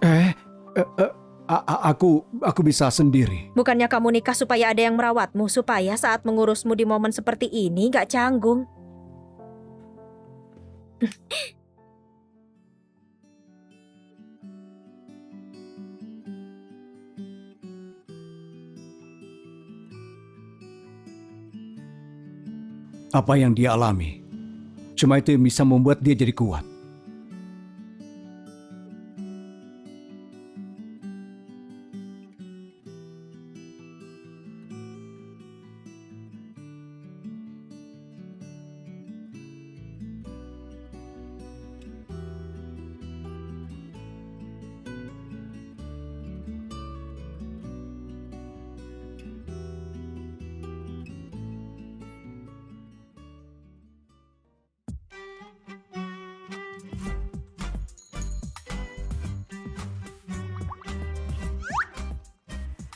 Eh, eh, eh, aku bisa sendiri. Bukannya kamu nikah supaya ada yang merawatmu, supaya saat mengurusmu di momen seperti ini gak canggung. Apa yang dia alami, cuma itu yang bisa membuat dia jadi kuat.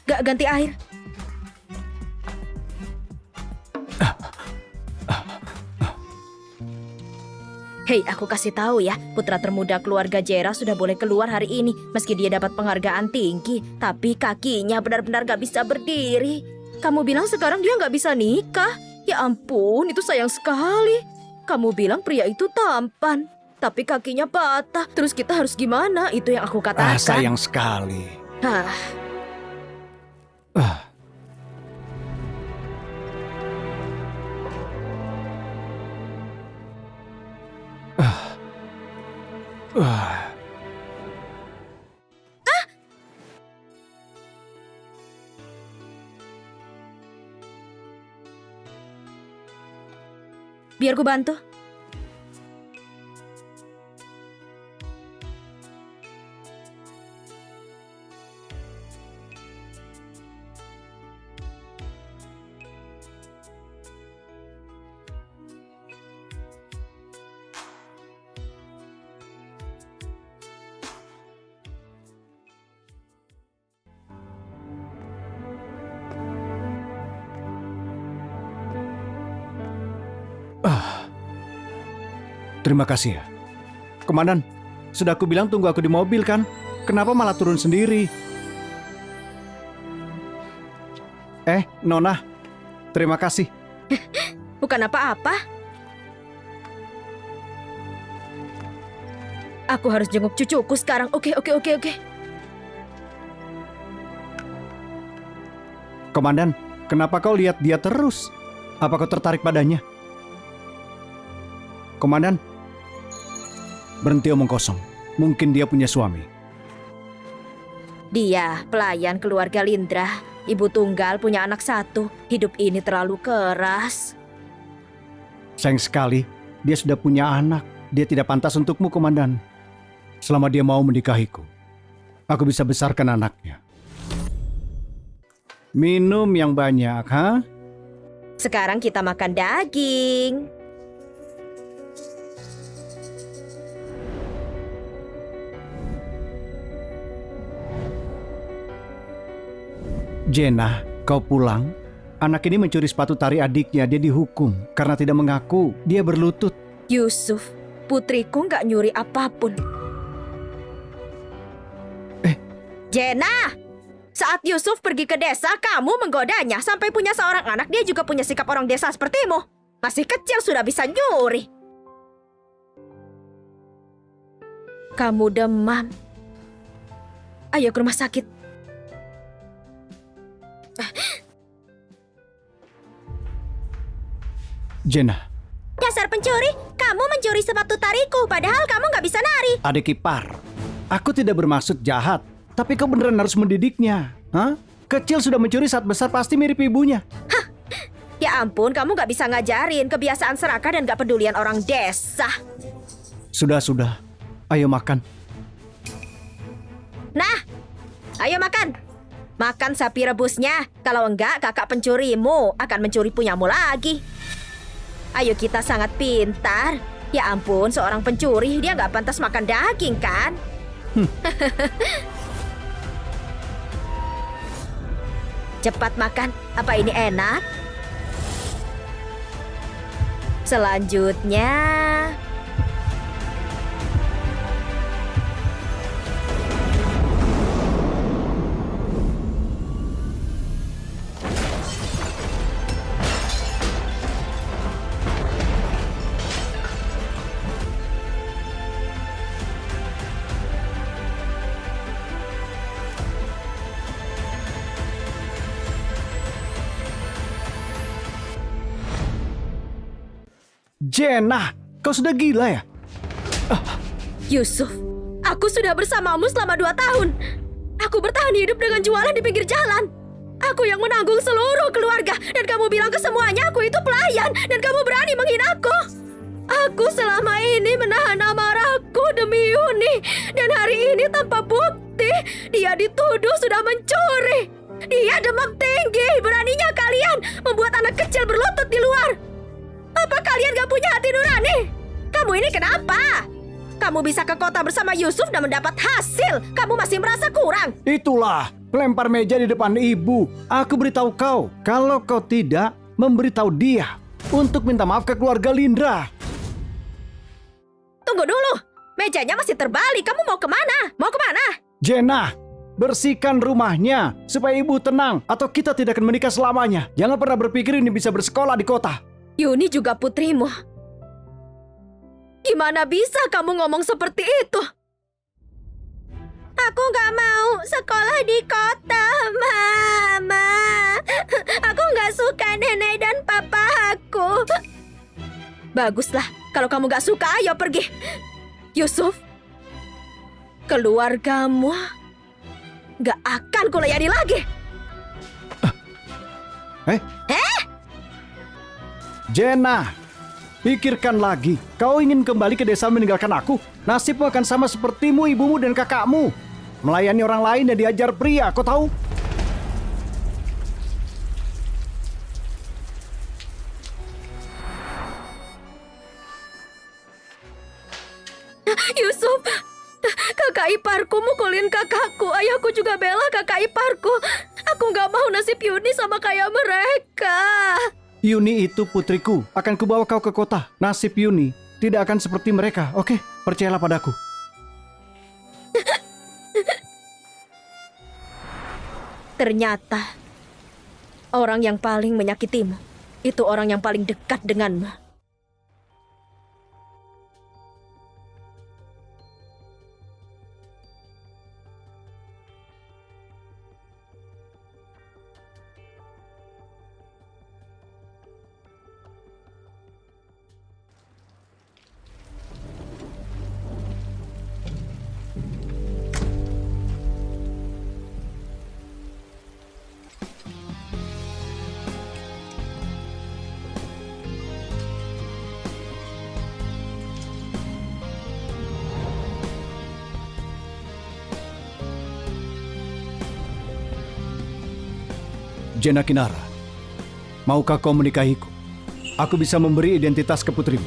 Gak ganti air. Hei, aku kasih tahu ya, putra termuda keluarga Jera sudah boleh keluar hari ini. Meski dia dapat penghargaan tinggi, tapi kakinya benar-benar gak bisa berdiri. Kamu bilang sekarang dia gak bisa nikah? Ya ampun, itu sayang sekali. Kamu bilang pria itu tampan, tapi kakinya patah. Terus kita harus gimana? Itu yang aku katakan. Sayang sekali. Hah. Ah. Biar ku bantu. Terima kasih ya. Komandan, sudah aku bilang tunggu aku di mobil kan? Kenapa malah turun sendiri? Nona, terima kasih. Bukan apa-apa. Aku harus jenguk cucuku sekarang. Oke. Komandan, kenapa kau lihat dia terus? Apa kau tertarik padanya? Komandan, berhenti omong kosong. Mungkin dia punya suami. Dia pelayan keluarga Lindra. Ibu tunggal, punya anak satu. Hidup ini terlalu keras. Sayang sekali, dia sudah punya anak. Dia tidak pantas untukmu, Komandan. Selama dia mau menikahiku, aku bisa besarkan anaknya. Minum yang banyak, ha? Sekarang kita makan daging. Jenna, kau pulang? Anak ini mencuri sepatu tari adiknya. Dia dihukum karena tidak mengaku. Dia berlutut. Yusuf, putriku nggak nyuri apapun. Jenna, saat Yusuf pergi ke desa, kamu menggodanya sampai punya seorang anak. Dia juga punya sikap orang desa sepertimu. Masih kecil sudah bisa nyuri. Kamu demam. Ayo ke rumah sakit. Jenna, Dasar pencuri, kamu mencuri sepatu tariku, padahal kamu nggak bisa nari. adik ipar, aku tidak bermaksud jahat. Tapi kau beneran harus mendidiknya. Hah? Kecil sudah mencuri, saat besar pasti mirip ibunya. Ya ampun, kamu nggak bisa ngajarin kebiasaan serakah dan nggak pedulian orang desa. Sudah. Ayo makan. Nah, ayo makan. Makan sapi rebusnya. Kalau enggak, kakak pencurimu akan mencuri punyamu lagi. Ayo, kita sangat pintar. Ya ampun, seorang pencuri, dia nggak pantas makan daging, kan? Cepat makan. Apa ini enak? Selanjutnya... Jenna, kau sudah gila ya? Yusuf, aku sudah bersamamu selama 2 tahun. Aku bertahan hidup dengan jualan di pinggir jalan. Aku yang menanggung seluruh keluarga. Dan kamu bilang ke semuanya aku itu pelayan. Dan kamu berani menghinaku. Aku selama ini menahan amarahku demi Yuni. Dan hari ini tanpa bukti, dia dituduh sudah mencuri. Dia demam tinggi. Beraninya kalian membuat anak kecil berlutut di luar. Apa kalian gak punya hati nurani? Kamu ini kenapa? Kamu bisa ke kota bersama Yusuf dan mendapat hasil. Kamu masih merasa kurang. Itulah, lempar meja di depan ibu. Aku beritahu kau, kalau kau tidak memberitahu dia untuk minta maaf ke keluarga Lindra. Tunggu dulu. Mejanya masih terbalik. Kamu mau kemana? Mau kemana? Jenna, bersihkan rumahnya supaya ibu tenang atau kita tidak akan menikah selamanya. Jangan pernah berpikir ini bisa bersekolah di kota. Yuni juga putrimu. Gimana bisa kamu ngomong seperti itu? Aku gak mau sekolah di kota, Mama. Aku gak suka nenek dan papa aku. Baguslah, kalau kamu gak suka, ayo pergi. Yusuf, keluargamu gak akan kulayani lagi. Jenna, pikirkan lagi. Kau ingin kembali ke desa meninggalkan aku? Nasibmu akan sama sepertimu, ibumu dan kakakmu. Melayani orang lain dan diajar pria, kau tahu? Yusuf, kakak iparku mukulin kakakku. Ayahku juga bela kakak iparku. Aku gak mau nasib Yuni sama kayak mereka. Yuni itu putriku. Akan kubawa kau ke kota. Nasib Yuni tidak akan seperti mereka. Oke, percayalah padaku. Ternyata orang yang paling menyakitimu itu orang yang paling dekat denganmu. Jenna Kinara, maukah kau menikahiku? Aku bisa memberi identitas ke putrimu.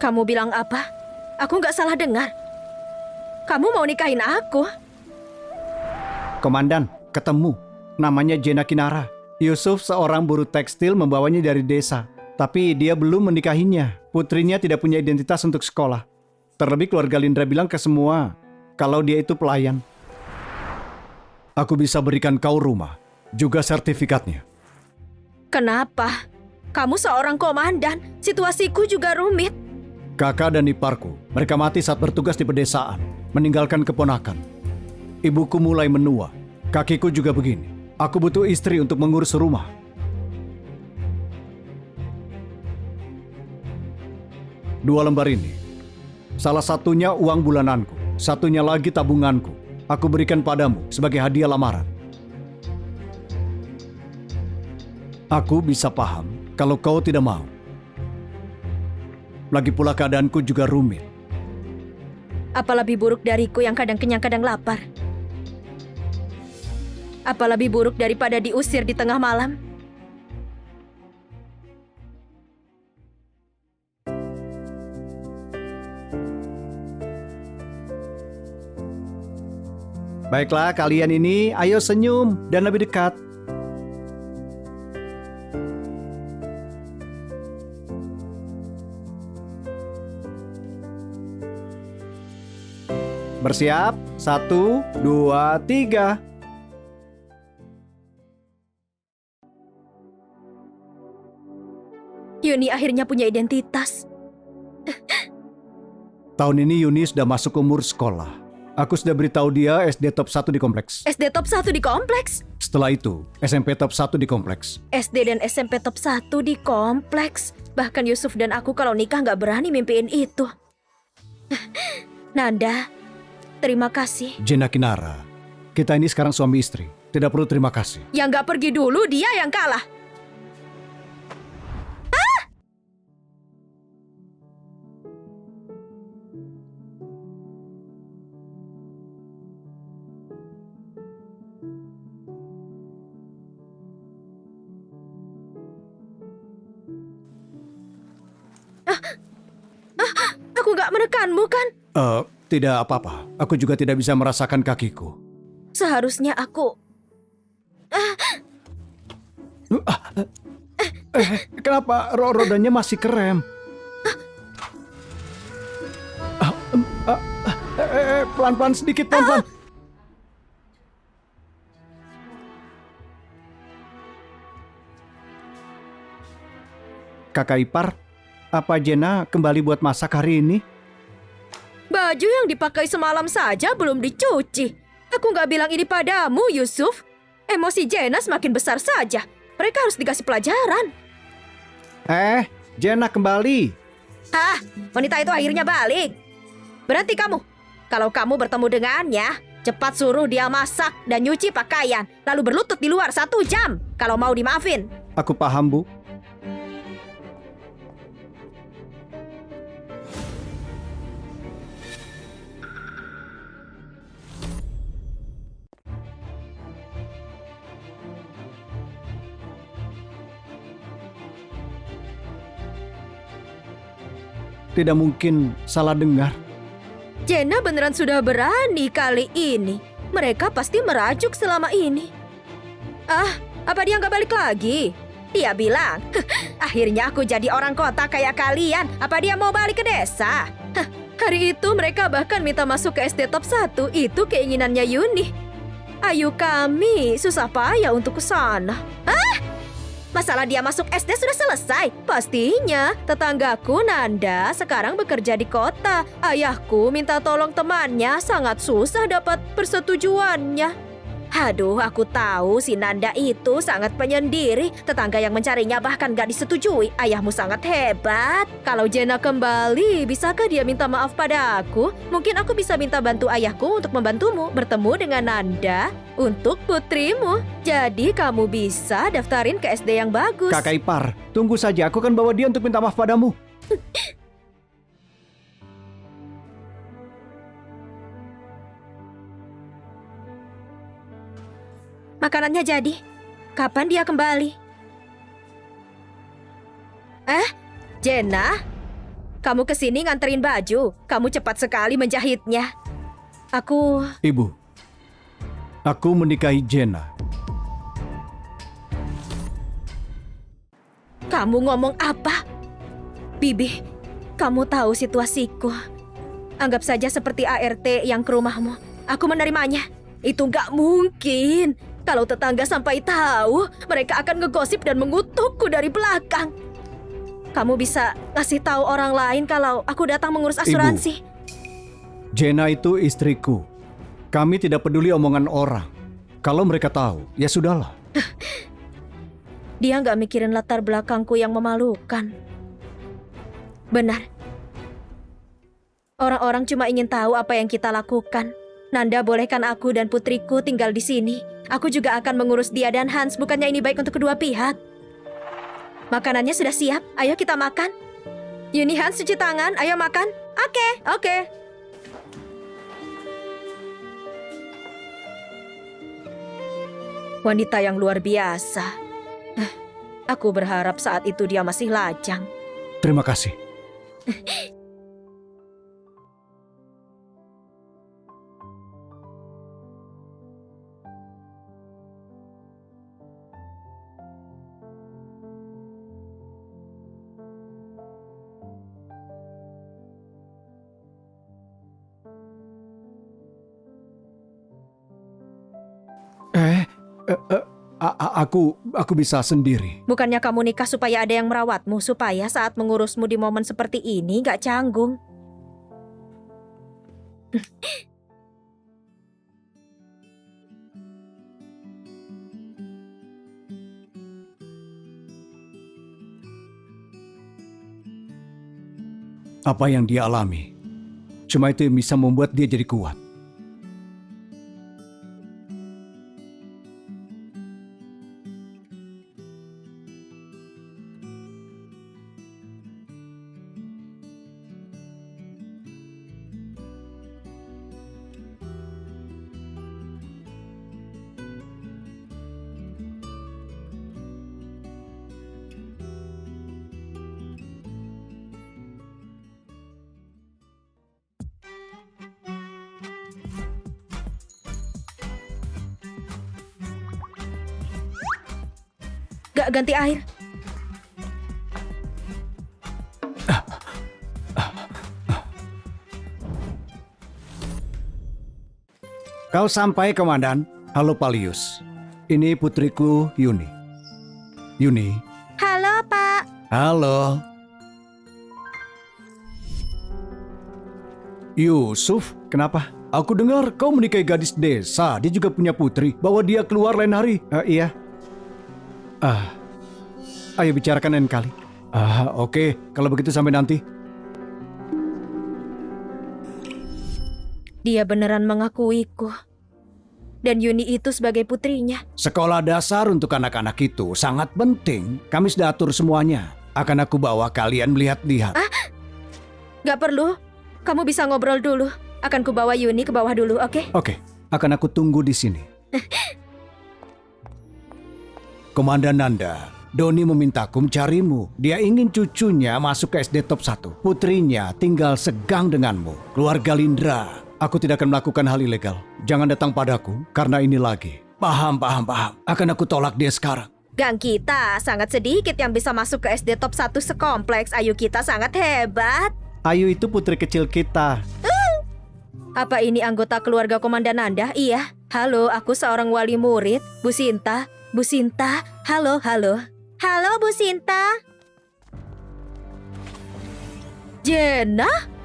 Kamu bilang apa? Aku nggak salah dengar. Kamu mau nikahin aku? Komandan, ketemu. Namanya Jenna Kinara. Yusuf seorang buruh tekstil membawanya dari desa. Tapi dia belum menikahinya. Putrinya tidak punya identitas untuk sekolah. Terlebih keluarga Lindra bilang ke semua kalau dia itu pelayan. Aku bisa berikan kau rumah, juga sertifikatnya. Kenapa? Kamu seorang komandan. Situasiku juga rumit. Kakak dan iparku, mereka mati saat bertugas di pedesaan, meninggalkan keponakan. Ibuku mulai menua, kakiku juga begini. Aku butuh istri untuk mengurus rumah. Dua lembar ini. Salah satunya uang bulananku, satunya lagi tabunganku. Aku berikan padamu sebagai hadiah lamaran. Aku bisa paham kalau kau tidak mau. Lagi pula keadaanku juga rumit. Apa lebih buruk dariku yang kadang kenyang kadang lapar? Apa lebih buruk daripada diusir di tengah malam? Baiklah kalian ini, ayo senyum dan lebih dekat. Bersiap, 1, 2, 3. Yuni akhirnya punya identitas. Tahun ini Yuni sudah masuk umur sekolah. Aku sudah beritahu dia SD top 1 di kompleks. SD top 1 di kompleks? Setelah itu, SMP top 1 di kompleks. SD dan SMP top 1 di kompleks. Bahkan Yusuf dan aku kalau nikah nggak berani mimpiin itu. Nanda, terima kasih. Jenna Kinara, kita ini sekarang suami istri. Tidak perlu terima kasih. Yang nggak pergi dulu, dia yang kalah. Aku nggak menekanmu kan? Tidak apa-apa. Aku juga tidak bisa merasakan kakiku. Seharusnya aku... Kenapa rodanya masih kerem? Pelan-pelan sedikit, pelan-pelan. Kakak ipar, apa Jenna kembali buat masak hari ini? Baju yang dipakai semalam saja belum dicuci. Aku nggak bilang ini padamu, Yusuf. Emosi Jenna semakin besar saja. Mereka harus dikasih pelajaran. Jenna kembali. Ah, wanita itu akhirnya balik. Berhenti kamu. Kalau kamu bertemu dengannya, cepat suruh dia masak dan nyuci pakaian. Lalu berlutut di luar 1 jam. Kalau mau dimaafin. Aku paham, Bu. Tidak mungkin salah dengar. Jenna beneran sudah berani kali ini. Mereka pasti merajuk selama ini. Ah, apa dia nggak balik lagi? Dia bilang, akhirnya aku jadi orang kota kayak kalian. Apa dia mau balik ke desa? Hari itu mereka bahkan minta masuk ke SD top 1. Itu keinginannya Yuni. Ayu kami susah payah untuk ke sana. Masalah dia masuk SD sudah selesai. Pastinya, tetanggaku Nanda sekarang bekerja di kota. Ayahku minta tolong temannya, sangat susah dapat persetujuannya. Aduh, aku tahu si Nanda itu sangat penyendiri. Tetangga yang mencarinya bahkan gak disetujui. Ayahmu sangat hebat. Kalau Jenna kembali, bisakah dia minta maaf pada aku? Mungkin aku bisa minta bantu ayahku untuk membantumu bertemu dengan Nanda untuk putrimu. Jadi kamu bisa daftarin ke SD yang bagus. Kakak ipar, tunggu saja. Aku akan bawa dia untuk minta maaf padamu. Makanannya jadi. Kapan dia kembali? Jenna? Kamu kesini nganterin baju. Kamu cepat sekali menjahitnya. Ibu, aku menikahi Jenna. Kamu ngomong apa? Bibi, kamu tahu situasiku. Anggap saja seperti ART yang ke rumahmu. Aku menerimanya. Itu nggak mungkin. Kalau tetangga sampai tahu, mereka akan ngegosip dan mengutukku dari belakang. Kamu bisa ngasih tahu orang lain kalau aku datang mengurus asuransi. Ibu, Jenna itu istriku. Kami tidak peduli omongan orang. Kalau mereka tahu, ya sudahlah. Dia nggak mikirin latar belakangku yang memalukan. Benar. Orang-orang cuma ingin tahu apa yang kita lakukan. Nanda bolehkan aku dan putriku tinggal di sini. Aku juga akan mengurus dia dan Hans. Bukannya ini baik untuk kedua pihak? Makanannya sudah siap. Ayo kita makan. Yuni, Hans, cuci tangan. Ayo makan. Oke. Wanita yang luar biasa. Aku berharap saat itu dia masih lajang. Terima kasih. Aku bisa sendiri. Bukannya kamu nikah supaya ada yang merawatmu, supaya saat mengurusmu di momen seperti ini gak canggung. apa yang dia alami. Cuma itu yang bisa membuat dia jadi kuat. Gak ganti air. Kau sampai, Komandan. Halo, Palius. Ini putriku, Yuni. Yuni. Halo, Pak. Halo. Yusuf, kenapa? Aku dengar kau menikahi gadis desa. Dia juga punya putri. Bawa dia keluar lain hari. Iya. Ayo bicarakan lain kali. Oke. Kalau begitu sampai nanti. Dia beneran mengakuiku. Dan Yuni itu sebagai putrinya. Sekolah dasar untuk anak-anak itu sangat penting. Kami sudah atur semuanya. Akan aku bawa kalian melihat-lihat. Gak perlu. Kamu bisa ngobrol dulu. Akan kubawa Yuni ke bawah dulu, oke? Oke. Akan aku tunggu di sini. Komandan Nanda, Doni memintaku mencarimu. Dia ingin cucunya masuk ke SD top 1. Putrinya tinggal segang denganmu. Keluarga Lindra. Aku tidak akan melakukan hal ilegal. Jangan datang padaku karena ini lagi. Paham. Akan aku tolak dia sekarang. Gang kita sangat sedikit yang bisa masuk ke SD top 1 sekompleks. Ayu kita sangat hebat. Ayu itu putri kecil kita. Apa ini anggota keluarga Komandan Nanda? Iya. Halo, aku seorang wali murid. Bu Sinta. Bu Sinta. Halo. Halo, Bu Sinta. Jenna?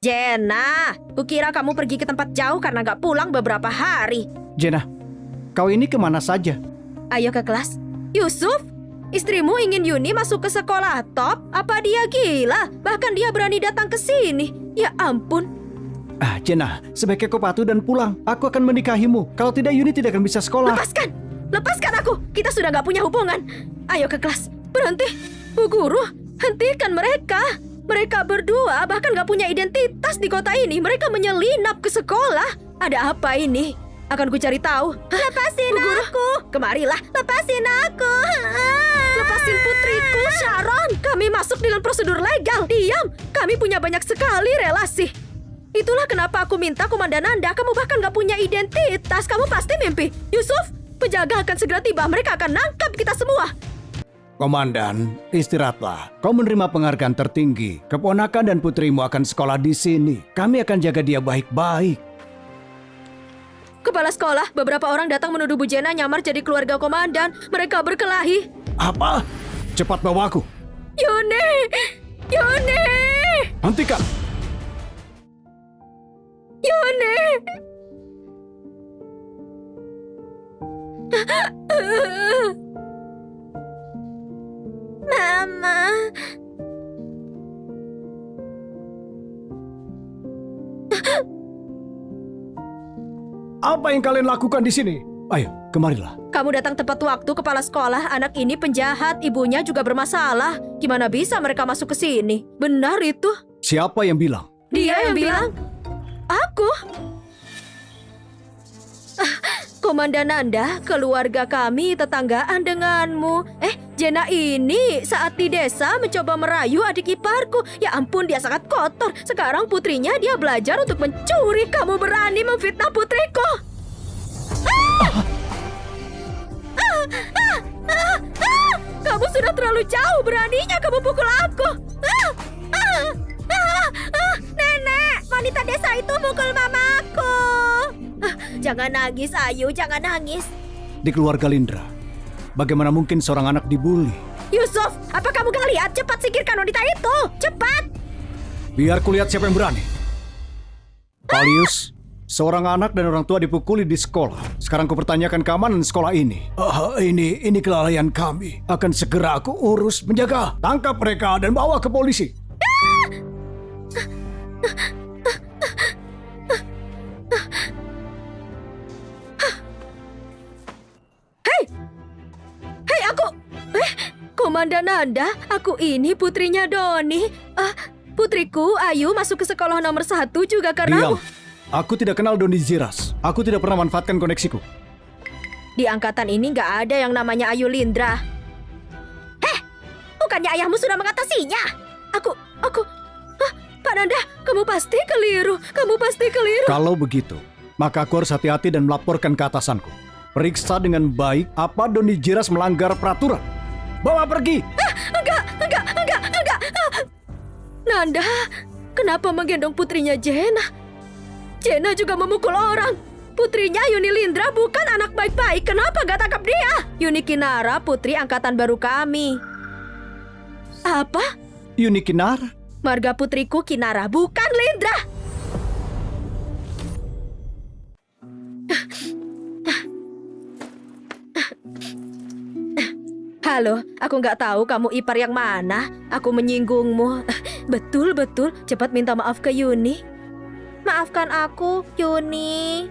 Jenna, kukira kamu pergi ke tempat jauh karena gak pulang beberapa hari. Jenna, kau ini kemana saja? Ayo ke kelas. Yusuf, istrimu ingin Yuni masuk ke sekolah top? Apa dia gila? Bahkan dia berani datang ke sini. Ya ampun. Jenna, sebaiknya kau patuh dan pulang. Aku akan menikahimu. Kalau tidak, Yuni tidak akan bisa sekolah. Lepaskan aku. Kita sudah gak punya hubungan. Ayo ke kelas. Berhenti. Bu Guru, hentikan mereka. Mereka berdua bahkan gak punya identitas di kota ini. Mereka menyelinap ke sekolah. Ada apa ini? Akan ku cari tahu. Lepasin aku. Kemarilah. Lepasin aku. Lepasin putriku, Sharon. Kami masuk dengan prosedur legal. Diam. Kami punya banyak sekali relasi. Itulah kenapa aku minta Komandan Nanda. Kamu bahkan gak punya identitas. Kamu pasti mimpi. Yusuf, penjaga akan segera tiba. Mereka akan nangkap kita semua. Komandan, istirahatlah. Kau menerima penghargaan tertinggi. Keponakan dan putrimu akan sekolah di sini. Kami akan jaga dia baik-baik. Kepala sekolah, beberapa orang datang menuduh Bu Jenna nyamar jadi keluarga komandan. Mereka berkelahi. Apa? Cepat bawa aku. Yuni! Hentikan. Yuni! Mama. Apa yang kalian lakukan di sini? Ayo, kemarilah. Kamu datang tepat waktu, kepala sekolah. Anak ini penjahat, ibunya juga bermasalah. Gimana bisa mereka masuk ke sini? Benar itu? Siapa yang bilang? Dia yang bilang. Aku. Komandan Nanda, keluarga kami tetanggaan denganmu. Jenna ini saat di desa mencoba merayu adik iparku. Ya ampun, dia sangat kotor. Sekarang putrinya dia belajar untuk mencuri. Kamu berani memfitnah putriku? Kamu sudah terlalu jauh. Beraninya kamu pukul aku. Nenek, wanita desa itu pukul mamaku. Jangan nangis, Ayu, jangan nangis. Di keluarga Lindra, bagaimana mungkin seorang anak dibully? Yusuf, apa kamu gak lihat? Cepat singkirkan wanita itu, cepat. Biar kulihat siapa yang berani. Palius, Seorang anak dan orang tua dipukuli di sekolah. Sekarang kupertanyakan keamanan sekolah ini. Ini kelalaian kami. Akan segera aku urus. Menjaga. Tangkap mereka dan bawa ke polisi. Hei, Komandan Nanda, aku ini putrinya Doni. Putriku, Ayu masuk ke sekolah nomor 1 juga karena Diam. Aku tidak kenal Doni Ziras. Aku tidak pernah manfaatkan koneksiku. di angkatan ini nggak ada yang namanya Ayu Lindra. Bukannya ayahmu sudah mengatasinya? Pak Nanda, kamu pasti keliru. Kalau begitu, maka aku harus hati-hati dan melaporkan ke atasanku. Periksa dengan baik apa Doni Ziras melanggar peraturan. Bawa pergi! Enggak. Nanda, kenapa menggendong putrinya Jena? Jena juga memukul orang. Putrinya Yuni Lindra bukan anak baik-baik. Kenapa gak tangkap dia? Yuni Kinara, putri angkatan baru kami. Apa? Yuni Kinara? Marga putriku Kinara, bukan Lindra. Halo, aku nggak tahu kamu ipar yang mana. Aku menyinggungmu. Betul. Cepat minta maaf ke Yuni. Maafkan aku, Yuni.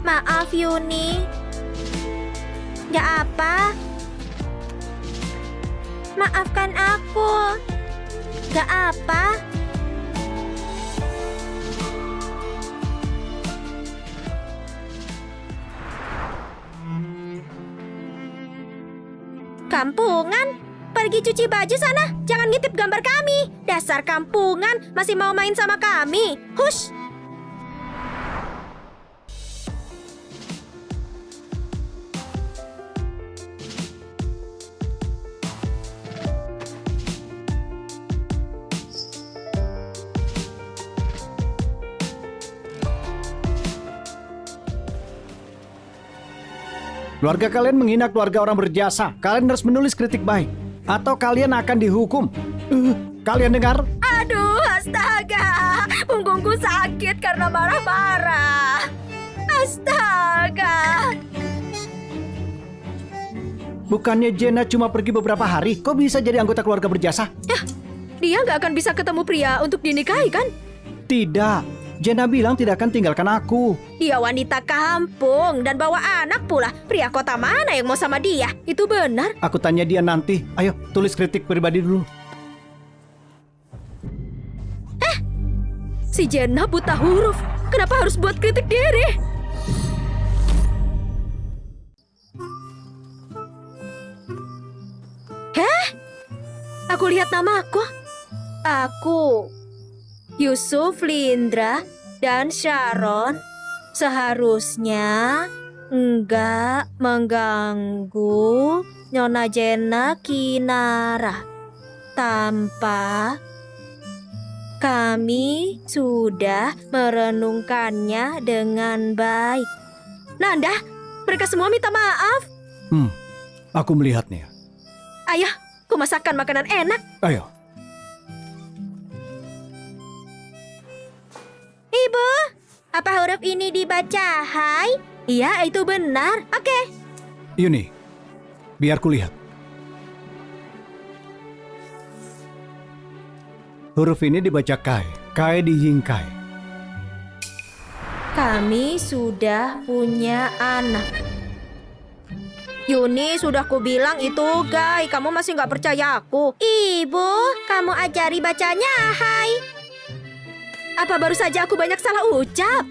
Maaf, Yuni. Nggak apa. Maafkan aku. Nggak apa. Kampungan? Pergi cuci baju sana. Jangan ngintip gambar kami. Dasar kampungan, masih mau main sama kami. Hush! Keluarga kalian menghina keluarga orang berjasa. Kalian harus menulis kritik baik. Atau kalian akan dihukum. Kalian dengar? Aduh, astaga. Punggungku sakit karena marah-marah. Astaga. Bukannya Jena cuma pergi beberapa hari? Kok bisa jadi anggota keluarga berjasa? Dia nggak akan bisa ketemu pria untuk dinikahi, kan? Tidak. Jena bilang tidak akan tinggalkan aku. Dia wanita kampung dan bawa anak pula. Pria kota mana yang mau sama dia? Itu benar. Aku tanya dia nanti. Ayo, tulis kritik pribadi dulu. Si Jenna buta huruf. Kenapa harus buat kritik diri? Aku lihat namaku. Aku, Yusuf Lindra dan Sharon, seharusnya enggak mengganggu Nona Jena Kinara tanpa kami sudah merenungkannya dengan baik. Nanda, mereka semua minta maaf. Aku melihatnya. Ayah, ku masakkan makanan enak. Ayo. Ibu, apa huruf ini dibaca hai? Iya, itu benar. Oke. Yuni, biar kulihat. Huruf ini dibaca Kai. Kai di Yingkai. Kami sudah punya anak. Yuni, sudah kubilang itu Gai. Kamu masih nggak percaya aku. Ibu, kamu ajari bacanya hai. Apa baru saja aku banyak salah ucap?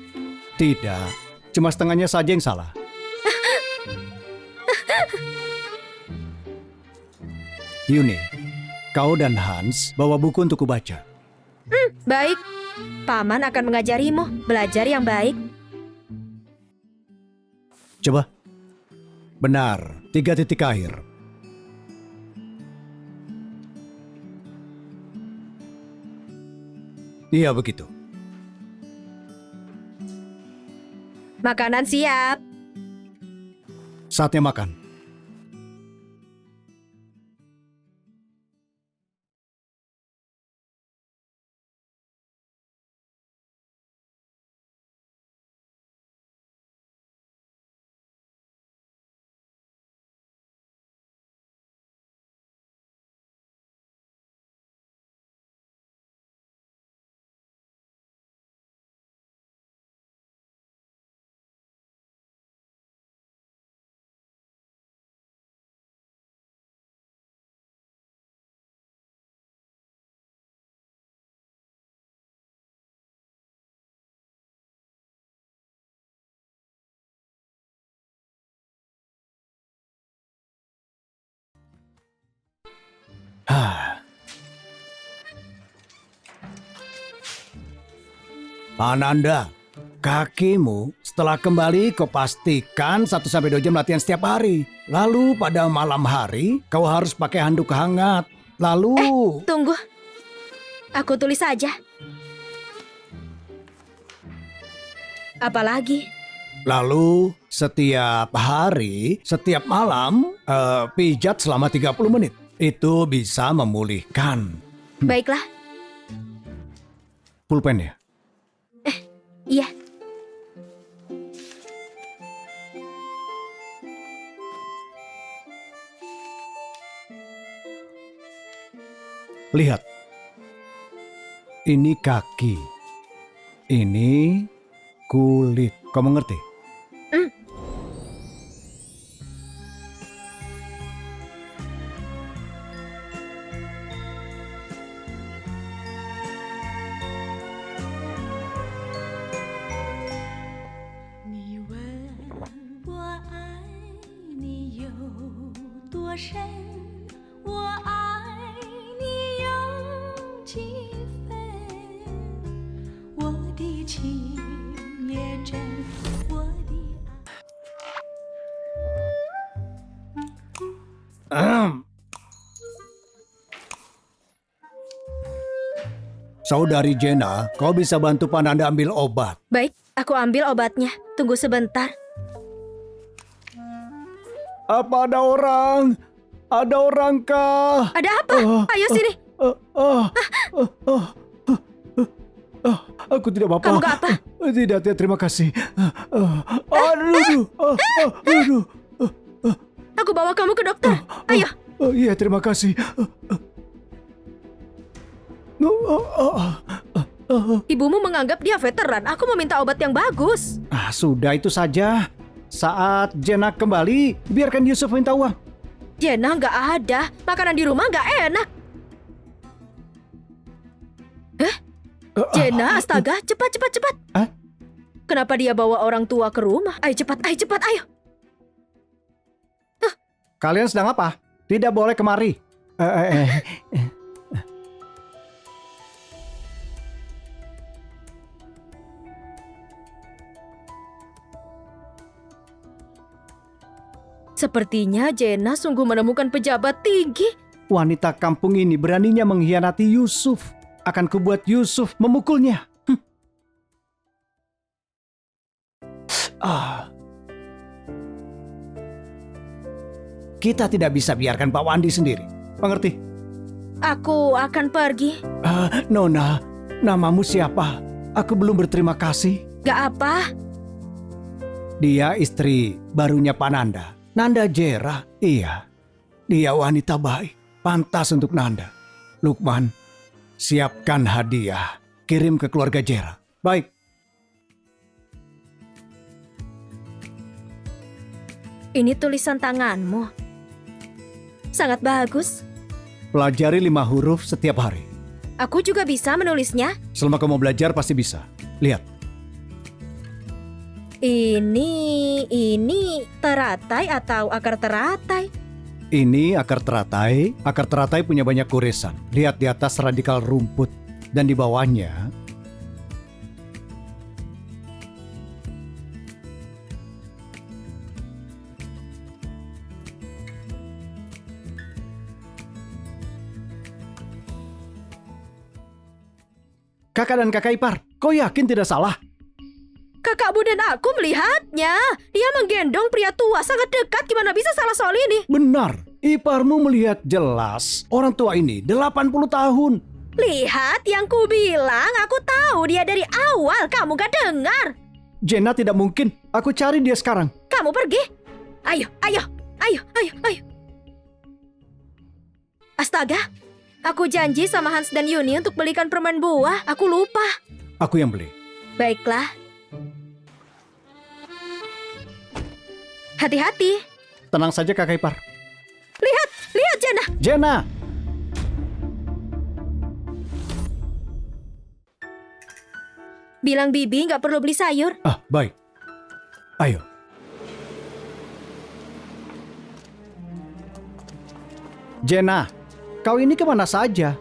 Tidak, cuma setengahnya saja yang salah. Yuni, kau dan Hans bawa buku untuk kubaca. Baik, Paman akan mengajarimu. Belajar yang baik. Coba. Benar, 3 titik akhir. Iya begitu. Makanan siap. Saatnya makan. Pananda, kakimu setelah kembali kau pastikan 1-2 jam latihan setiap hari. Lalu pada malam hari kau harus pakai handuk hangat. Lalu... Tunggu. Aku tulis saja. Apalagi? Lalu setiap hari, setiap malam, pijat selama 30 menit. Itu bisa memulihkan. Baiklah. Pulpen ya? Iya. Lihat. Ini kaki. Ini kulit. Kau mengerti? Saudari Jenna, kau bisa bantu Pananda ambil obat. Baik, aku ambil obatnya. Tunggu sebentar. Apa ada orang? Ada orang kah? Ada apa? Ayo sini. Aku tidak apa-apa. Kamu gak apa? Tidak, terima kasih. Aduh. Aku bawa kamu ke dokter. Ayo. Iya, terima kasih. Ibumu menganggap dia veteran. Aku meminta obat yang bagus. Sudah itu saja. Saat Jenna kembali, biarkan Yusuf minta uang. Jenna nggak ada. Makanan di rumah nggak enak. Jenna, astaga, cepat. Hah? Kenapa dia bawa orang tua ke rumah? Ayo cepat, ayo. Kalian sedang apa? Tidak boleh kemari. Sepertinya Jenna sungguh menemukan pejabat tinggi. Wanita kampung ini beraninya mengkhianati Yusuf. Akan kubuat Yusuf memukulnya. Kita tidak bisa biarkan Pak Wandi sendiri. Mengerti? Aku akan pergi. Nona, namamu siapa? Aku belum berterima kasih. Gak apa. Dia istri barunya Pananda. Nanda Jera, iya. Dia wanita baik, pantas untuk Nanda. Lukman, siapkan hadiah, kirim ke keluarga Jera. Baik. Ini tulisan tanganmu. Sangat bagus. Pelajari 5 huruf setiap hari. Aku juga bisa menulisnya. Selama kamu belajar pasti bisa. Lihat. Ini teratai atau akar teratai? Ini akar teratai. Akar teratai punya banyak goresan. Lihat di atas radikal rumput. Dan di bawahnya... Kakak dan kakak ipar, kau yakin tidak salah? Kakakmu dan aku melihatnya. Dia menggendong pria tua sangat dekat. Gimana bisa salah soal ini? Benar, iparmu melihat jelas. Orang tua ini 80 tahun. Lihat yang ku bilang. Aku tahu dia dari awal. Kamu gak dengar. Jenna tidak mungkin. Aku cari dia sekarang. Kamu pergi. Ayo. Astaga. Aku janji sama Hans dan Yuni untuk belikan permen buah. Aku lupa. Aku yang beli. Baiklah. Hati-hati. Tenang saja kakak ipar. Lihat Jenna. Jenna! Bilang Bibi nggak perlu beli sayur. Baik. Ayo. Jenna, kau ini kemana saja?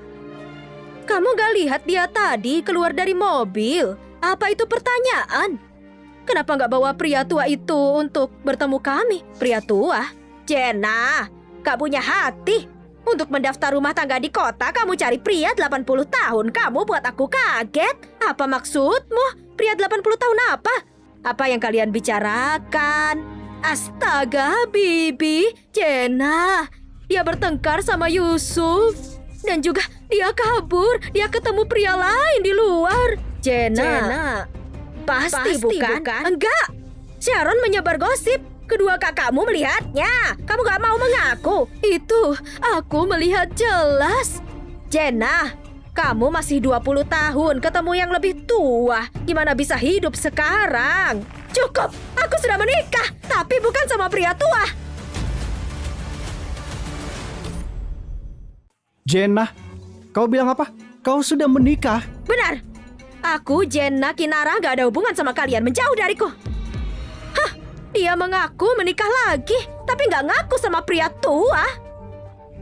Kamu gak lihat dia tadi keluar dari mobil? Apa itu pertanyaan? Kenapa gak bawa pria tua itu untuk bertemu kami? Pria tua? Jenna, gak punya hati. Untuk mendaftar rumah tangga di kota, kamu cari pria 80 tahun. Kamu buat aku kaget. Apa maksudmu? Pria 80 tahun apa? Apa yang kalian bicarakan? Astaga, Bibi, Jenna. Dia bertengkar sama Yusuf. Dan juga dia kabur. Dia ketemu pria lain di luar. Jenna. Pasti bukan? Enggak. Sharon menyebar gosip. Kedua kakakmu melihatnya. Kamu gak mau mengaku. Itu, aku melihat jelas. Jenna, kamu masih 20 tahun ketemu yang lebih tua. Gimana bisa hidup sekarang? Cukup, aku sudah menikah. Tapi bukan sama pria tua. Jenna, kau bilang apa? Kau sudah menikah? Benar. Aku, Jenna Kinara gak ada hubungan sama kalian. Menjauh dariku. Hah, dia mengaku menikah lagi. Tapi gak ngaku sama pria tua.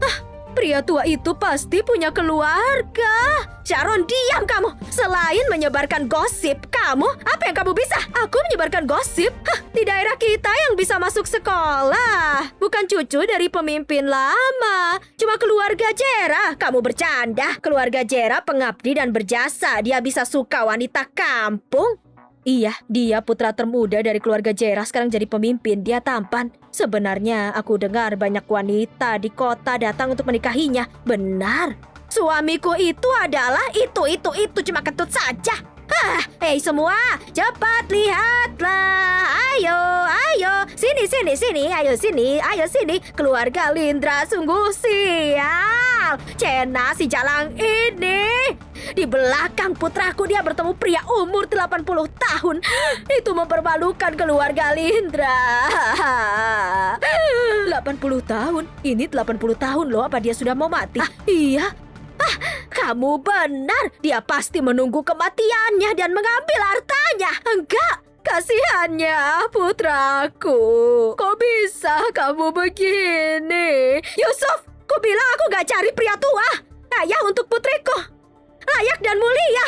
Hah, pria tua itu pasti punya keluarga. Sharon, diam kamu. Selain menyebarkan gosip, kamu, apa yang kamu bisa? Aku menyebarkan gosip? Hah, di daerah kita yang bisa masuk sekolah. Bukan cucu dari pemimpin lama. Cuma keluarga Jera. Kamu bercanda. Keluarga Jera pengabdi dan berjasa. Dia bisa suka wanita kampung. Iya, dia putra termuda dari keluarga Jera, sekarang jadi pemimpin. Dia tampan. Sebenarnya aku dengar banyak wanita di kota datang untuk menikahinya. Benar. Suamiku itu adalah itu cuma kentut saja. Hah, hei semua, cepat lihatlah. Ayo, sini, ayo sini. Keluarga Lindra sungguh sial. Cena si jalang ini. Di belakang putraku dia bertemu pria umur 80 tahun. Itu mempermalukan keluarga Lindra. 80 tahun? Ini 80 tahun loh, apa dia sudah mau mati? Iya. Kamu benar, dia pasti menunggu kematiannya dan mengambil hartanya. Enggak, kasihannya putraku. Kok bisa kamu begini? Yusuf, ku bilang aku gak cari pria tua. Ayah untuk putriku, layak dan mulia.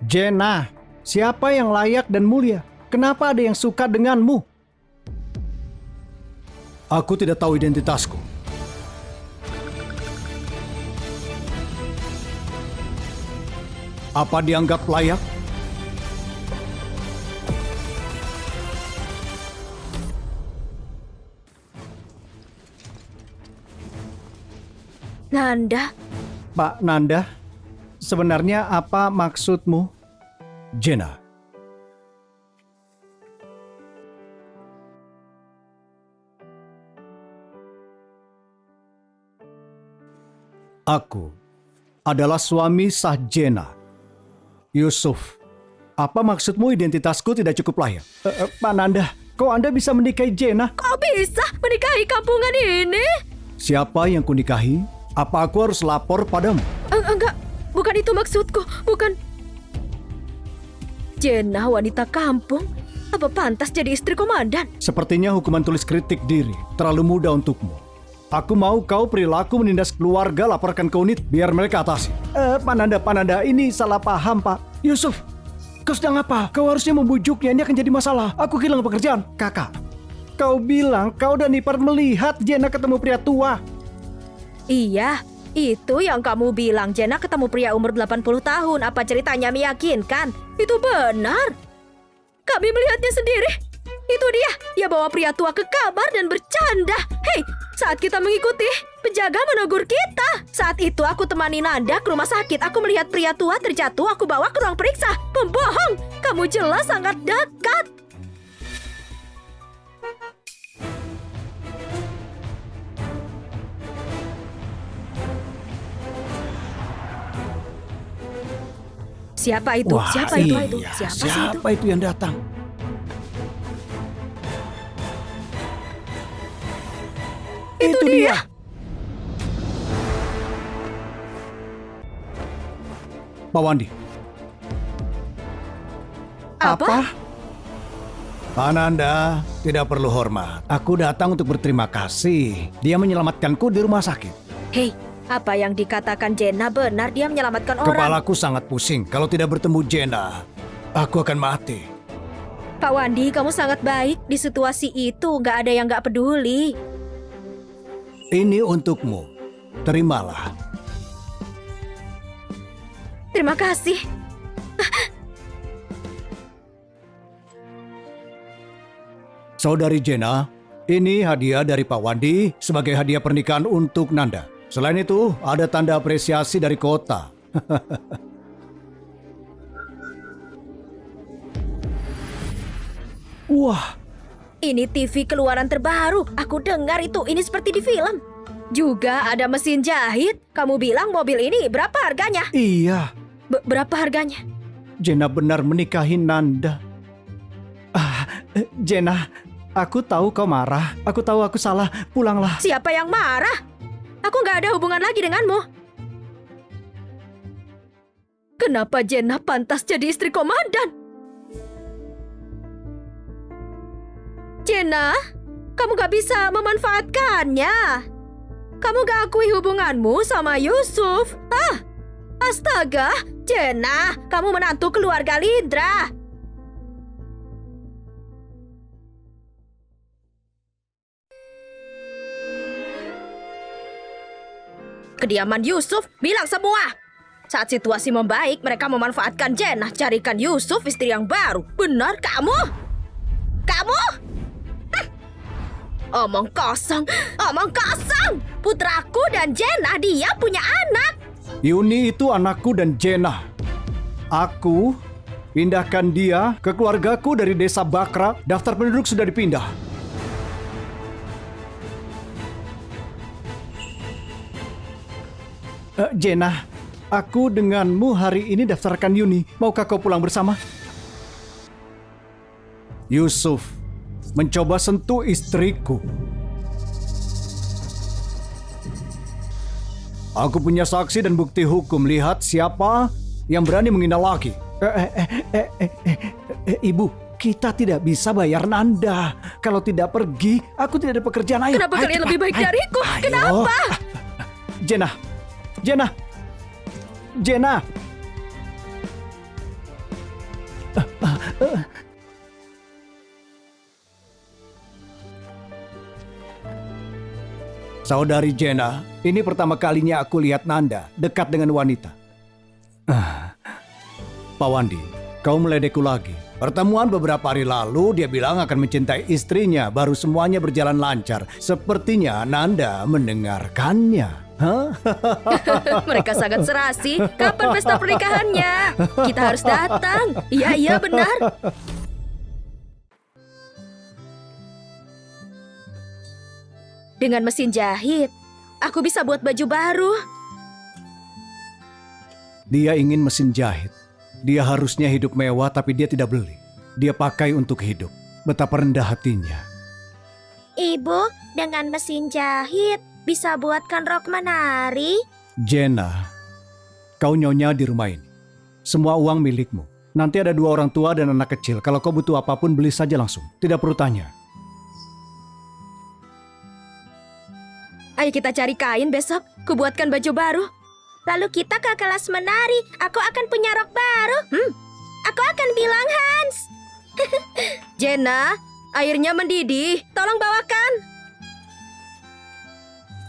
Jenna, siapa yang layak dan mulia? Kenapa ada yang suka denganmu? Aku tidak tahu identitasku. Apa dianggap layak? Nanda, Pak Nanda, sebenarnya apa maksudmu? Jenna, Aku adalah suami sah Jenna. Yusuf, apa maksudmu identitasku tidak cukup layak? Pak Nanda, kok Anda bisa menikahi Jenna? kok bisa menikahi kampungan ini? Siapa yang kunikahi? Apa aku harus lapor padamu? Enggak, bukan itu maksudku, bukan. Jenna wanita kampung, apa pantas jadi istri komandan? Sepertinya hukuman tulis kritik diri terlalu mudah untukmu. Aku mau kau perilaku menindas keluarga laporkan ke unit biar mereka atasi. Pak Nanda, ini salah paham Pak. Yusuf, kau sedang apa? Kau harusnya membujuknya, ini akan jadi masalah. Aku kehilangan pekerjaan. Kakak, kau bilang kau dan Ipar melihat Jenna ketemu pria tua. Iya, itu yang kamu bilang. Jenna ketemu pria umur 80 tahun. Apa ceritanya meyakinkan? Itu benar. Kami melihatnya sendiri. Itu dia bawa pria tua ke kamar dan bercanda. Hei, saat kita mengikuti, penjaga menegur kita. Saat itu aku temani Nanda ke rumah sakit. Aku melihat pria tua terjatuh, aku bawa ke ruang periksa. Pembohong, kamu jelas sangat dekat. Siapa itu? Wah, Siapa itu? iya. Siapa sih itu? Siapa itu yang datang? Itu dia. Pak Wandi. Apa? Pak Nanda, tidak perlu hormat. Aku datang untuk berterima kasih. Dia menyelamatkanku di rumah sakit. Hei, apa yang dikatakan Jenna benar, dia menyelamatkan orang. Kepalaku sangat pusing. Kalau tidak bertemu Jenna, aku akan mati. Pak Wandi, kamu sangat baik. Di situasi itu nggak ada yang nggak peduli. Ini untukmu. Terimalah. Terima kasih. Saudari Jenna, ini hadiah dari Pak Wandi sebagai hadiah pernikahan untuk Nanda. Selain itu, ada tanda apresiasi dari kota. Wah, Ini TV keluaran terbaru. Aku dengar itu. Ini seperti di film. Juga ada mesin jahit. Kamu bilang mobil ini berapa harganya? iya. Berapa harganya? Jenna benar menikahi Nanda. Jenna, aku tahu kau marah. Aku tahu aku salah. Pulanglah. Siapa yang marah? Aku nggak ada hubungan lagi denganmu. Kenapa Jenna pantas jadi istri komandan? Jenna, kamu gak bisa memanfaatkannya. Kamu gak akui hubunganmu sama Yusuf. Astaga, Jenna, kamu menantu keluarga Lindra. Kediaman Yusuf, bilang semua. Saat situasi membaik, mereka memanfaatkan Jenna, carikan Yusuf istri yang baru. Benar kamu? Kamu? Omong kosong, omong kosong. Putraku dan Jenna, dia punya anak. Yuni itu anakku dan Jenna. Aku pindahkan dia ke keluargaku dari desa Bakra. Daftar penduduk sudah dipindah. Jenna, aku denganmu hari ini daftarkan Yuni. Maukah kau pulang bersama? Yusuf mencoba sentuh istriku. Aku punya saksi dan bukti hukum. Lihat siapa yang berani menghina lagi. Ibu, kita tidak bisa bayar Nanda. Kalau tidak pergi, aku tidak ada pekerjaan. Ayo, Kenapa kalian lebih baik dariku? Kenapa? Jenna, Jenna, Jenna. Saudari Jenna, ini pertama kalinya aku lihat Nanda dekat dengan wanita. Pak Wandi, kau meledekku lagi. Pertemuan beberapa hari lalu, dia bilang akan mencintai istrinya, baru semuanya berjalan lancar. Sepertinya Nanda mendengarkannya. Hah? Mereka sangat serasi. Kapan pesta pernikahannya? Kita harus datang. Iya, benar. Dengan mesin jahit, aku bisa buat baju baru. Dia ingin mesin jahit. Dia harusnya hidup mewah tapi dia tidak beli. Dia pakai untuk hidup. Betapa rendah hatinya. Ibu, dengan mesin jahit bisa buatkan rok menari. Jenna, kau nyonya di rumah ini. Semua uang milikmu. Nanti ada 2 orang tua dan anak kecil. Kalau kau butuh apapun beli saja langsung. Tidak perlu tanya. Ayo kita cari kain besok. Kubuatkan baju baru. Lalu kita ke kelas menari. Aku akan punya rok baru. Aku akan bilang Hans. Jenna, airnya mendidih. Tolong bawakan.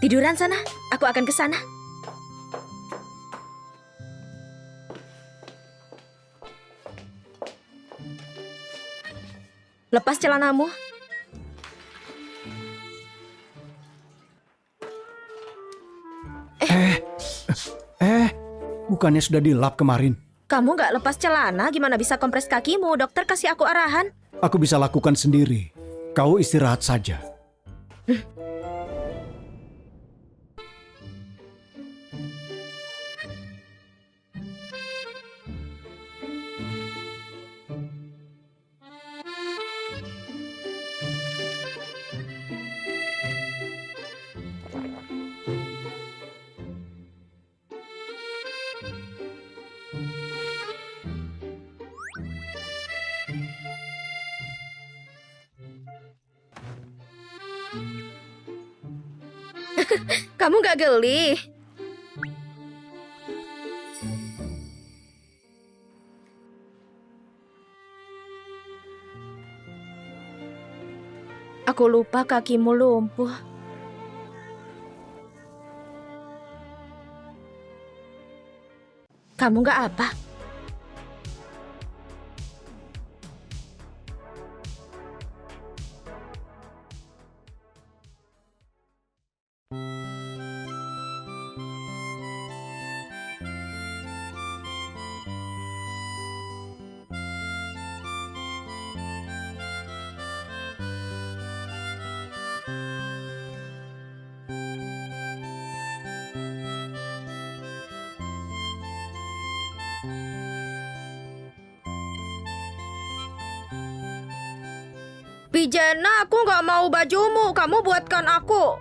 Tiduran sana. Aku akan ke sana. Lepas celanamu. Bukannya sudah dilap kemarin? Kamu nggak lepas celana, gimana bisa kompres kakimu? Dokter kasih aku arahan. Aku bisa lakukan sendiri. Kau istirahat saja. Kamu gak geli? Aku lupa kakimu lumpuh. Kamu gak apa? Vijana, aku gak mau bajumu. Kamu buatkan aku.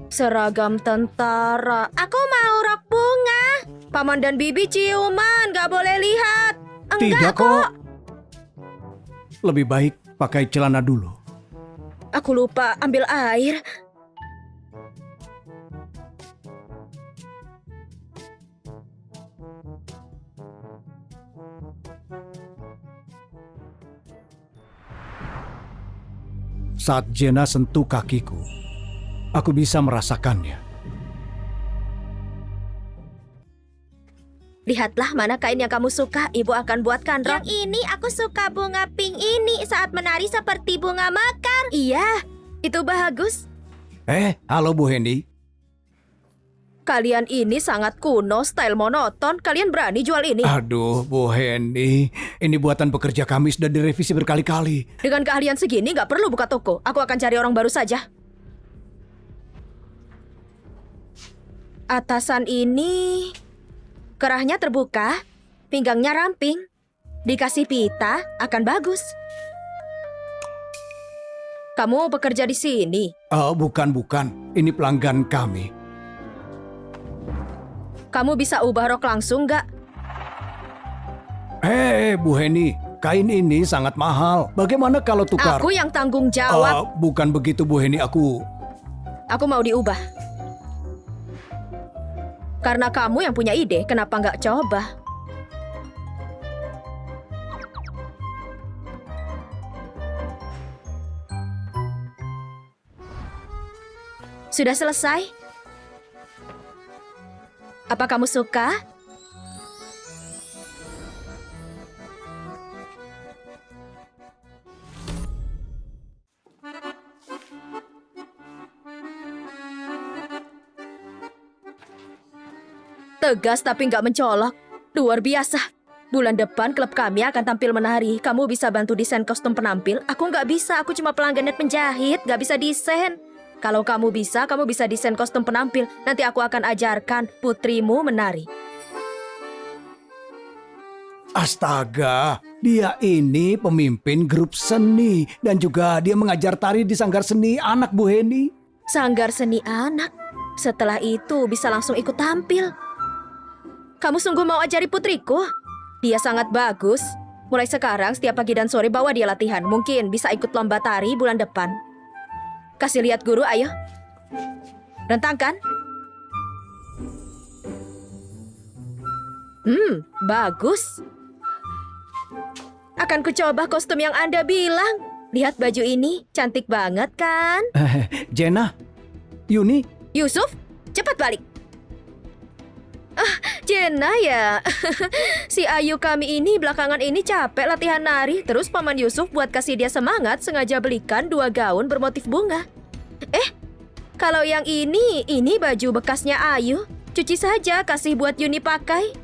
Seragam tentara. Aku mau rok bunga. Paman dan bibi ciuman. Gak boleh lihat. Tidak Enggak kok. Lebih baik pakai celana dulu. Aku lupa ambil air. Saat Jenna sentuh kakiku, aku bisa merasakannya. Lihatlah mana kain yang kamu suka. Ibu akan buatkan rok. Yang ini aku suka bunga pink ini saat menari seperti bunga mekar. Iya, itu bagus. Halo Bu Hendy. Kalian ini sangat kuno, style monoton. Kalian berani jual ini? Aduh, Bu Hendy. Ini buatan pekerja kami sudah direvisi berkali-kali. Dengan keahlian segini nggak perlu buka toko. Aku akan cari orang baru saja. Atasan ini kerahnya terbuka, pinggangnya ramping. Dikasih pita akan bagus. Kamu bekerja di sini? Bukan. Ini pelanggan kami. Kamu bisa ubah rok langsung nggak? Bu Hendy, kain ini sangat mahal. Bagaimana kalau tukar? Aku yang tanggung jawab. Bukan begitu Bu Hendy, aku Aku mau diubah. Karena kamu yang punya ide, kenapa nggak coba? Sudah selesai? Apa kamu suka? Tegas tapi nggak mencolok. Luar biasa. Bulan depan klub kami akan tampil menari. Kamu bisa bantu desain kostum penampil? Aku nggak bisa, aku cuma pelanggan net penjahit, nggak bisa desain. Kalau kamu bisa desain kostum penampil. Nanti aku akan ajarkan putrimu menari. Astaga, dia ini pemimpin grup seni. Dan juga dia mengajar tari di Sanggar Seni Anak Bu Hendy. Sanggar seni anak. Setelah itu bisa langsung ikut tampil. Kamu sungguh mau ajari putriku? Dia sangat bagus. Mulai sekarang setiap pagi dan sore bawa dia latihan. Mungkin bisa ikut lomba tari bulan depan. Kasih lihat guru, ayo. Rentangkan. Bagus. Akan kucoba kostum yang Anda bilang. Lihat baju ini, cantik banget kan? Jenna, Yuni, Yusuf, cepat balik. Jenna ya. Si Ayu kami ini belakangan ini capek latihan nari. Terus Paman Yusuf buat kasih dia semangat sengaja belikan 2 gaun bermotif bunga. Kalau yang ini baju bekasnya Ayu. Cuci saja, kasih buat Yuni pakai.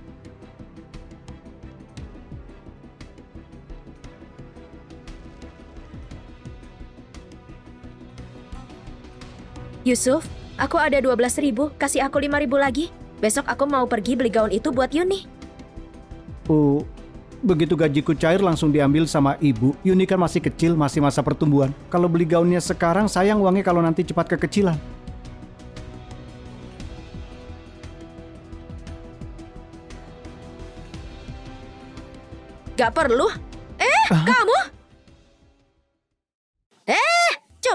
Yusuf, aku ada 12.000, kasih aku 5.000 lagi. Besok aku mau pergi beli gaun itu buat Yuni. Begitu gajiku cair langsung diambil sama ibu. Yuni kan masih kecil, masih masa pertumbuhan. Kalau beli gaunnya sekarang sayang uangnya kalau nanti cepat kekecilan. Gak perlu. Kamu?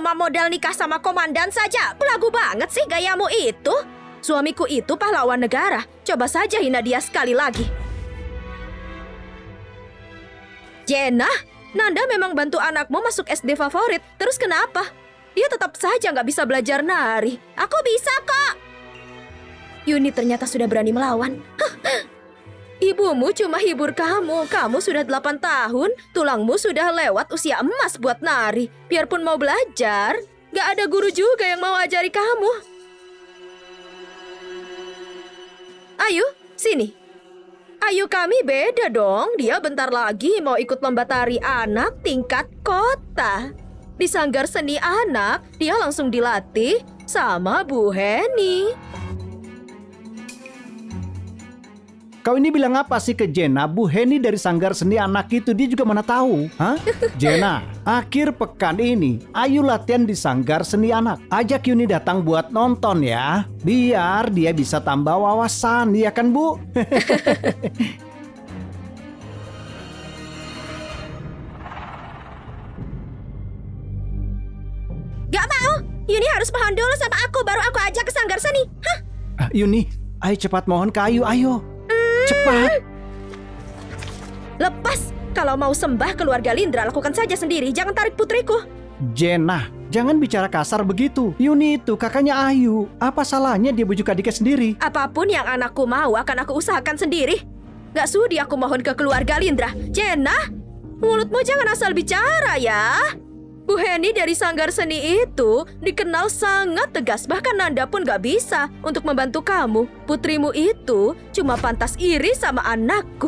cuma modal nikah sama komandan saja. Belagu banget sih gayamu itu. Suamiku itu pahlawan negara. Coba saja hina dia sekali lagi. Jenna, Nanda memang bantu anakmu masuk SD favorit. Terus kenapa? Dia tetap saja nggak bisa belajar nari. Aku bisa kok. Yuni ternyata sudah berani melawan. Ibumu cuma hibur kamu. Kamu sudah 8 tahun. Tulangmu sudah lewat usia emas buat nari. Biarpun mau belajar, nggak ada guru juga yang mau ajari kamu. Ayu, sini. Ayu kami beda dong. Dia bentar lagi mau ikut lomba tari anak tingkat kota. Di sanggar seni anak, dia langsung dilatih sama Bu Heni. Kau ini bilang apa sih ke Jenna? Bu Heni dari sanggar seni anak itu dia juga mana tahu? Hah? Jenna, akhir pekan ini Ayu latihan di sanggar seni anak. Ajak Yuni datang buat nonton ya. Biar dia bisa tambah wawasan, ya kan Bu? Gak mau. Yuni harus mohon dulu sama aku, baru aku ajak ke sanggar seni. Hah? Yuni, ayo cepat mohon ke Ayu, ayo. Cepat. Lepas. Kalau mau sembah keluarga Lindra, lakukan saja sendiri. Jangan tarik putriku. Jenna, jangan bicara kasar begitu. Yuni itu kakaknya Ayu. Apa salahnya dia bujuk adiknya sendiri? Apapun yang anakku mau akan aku usahakan sendiri. Gak sudi aku mohon ke keluarga Lindra. Jenna, mulutmu jangan asal bicara ya. Bu Heni dari sanggar seni itu dikenal sangat tegas. Bahkan Nanda pun gak bisa untuk membantu kamu. Putrimu itu cuma pantas iri sama anakku.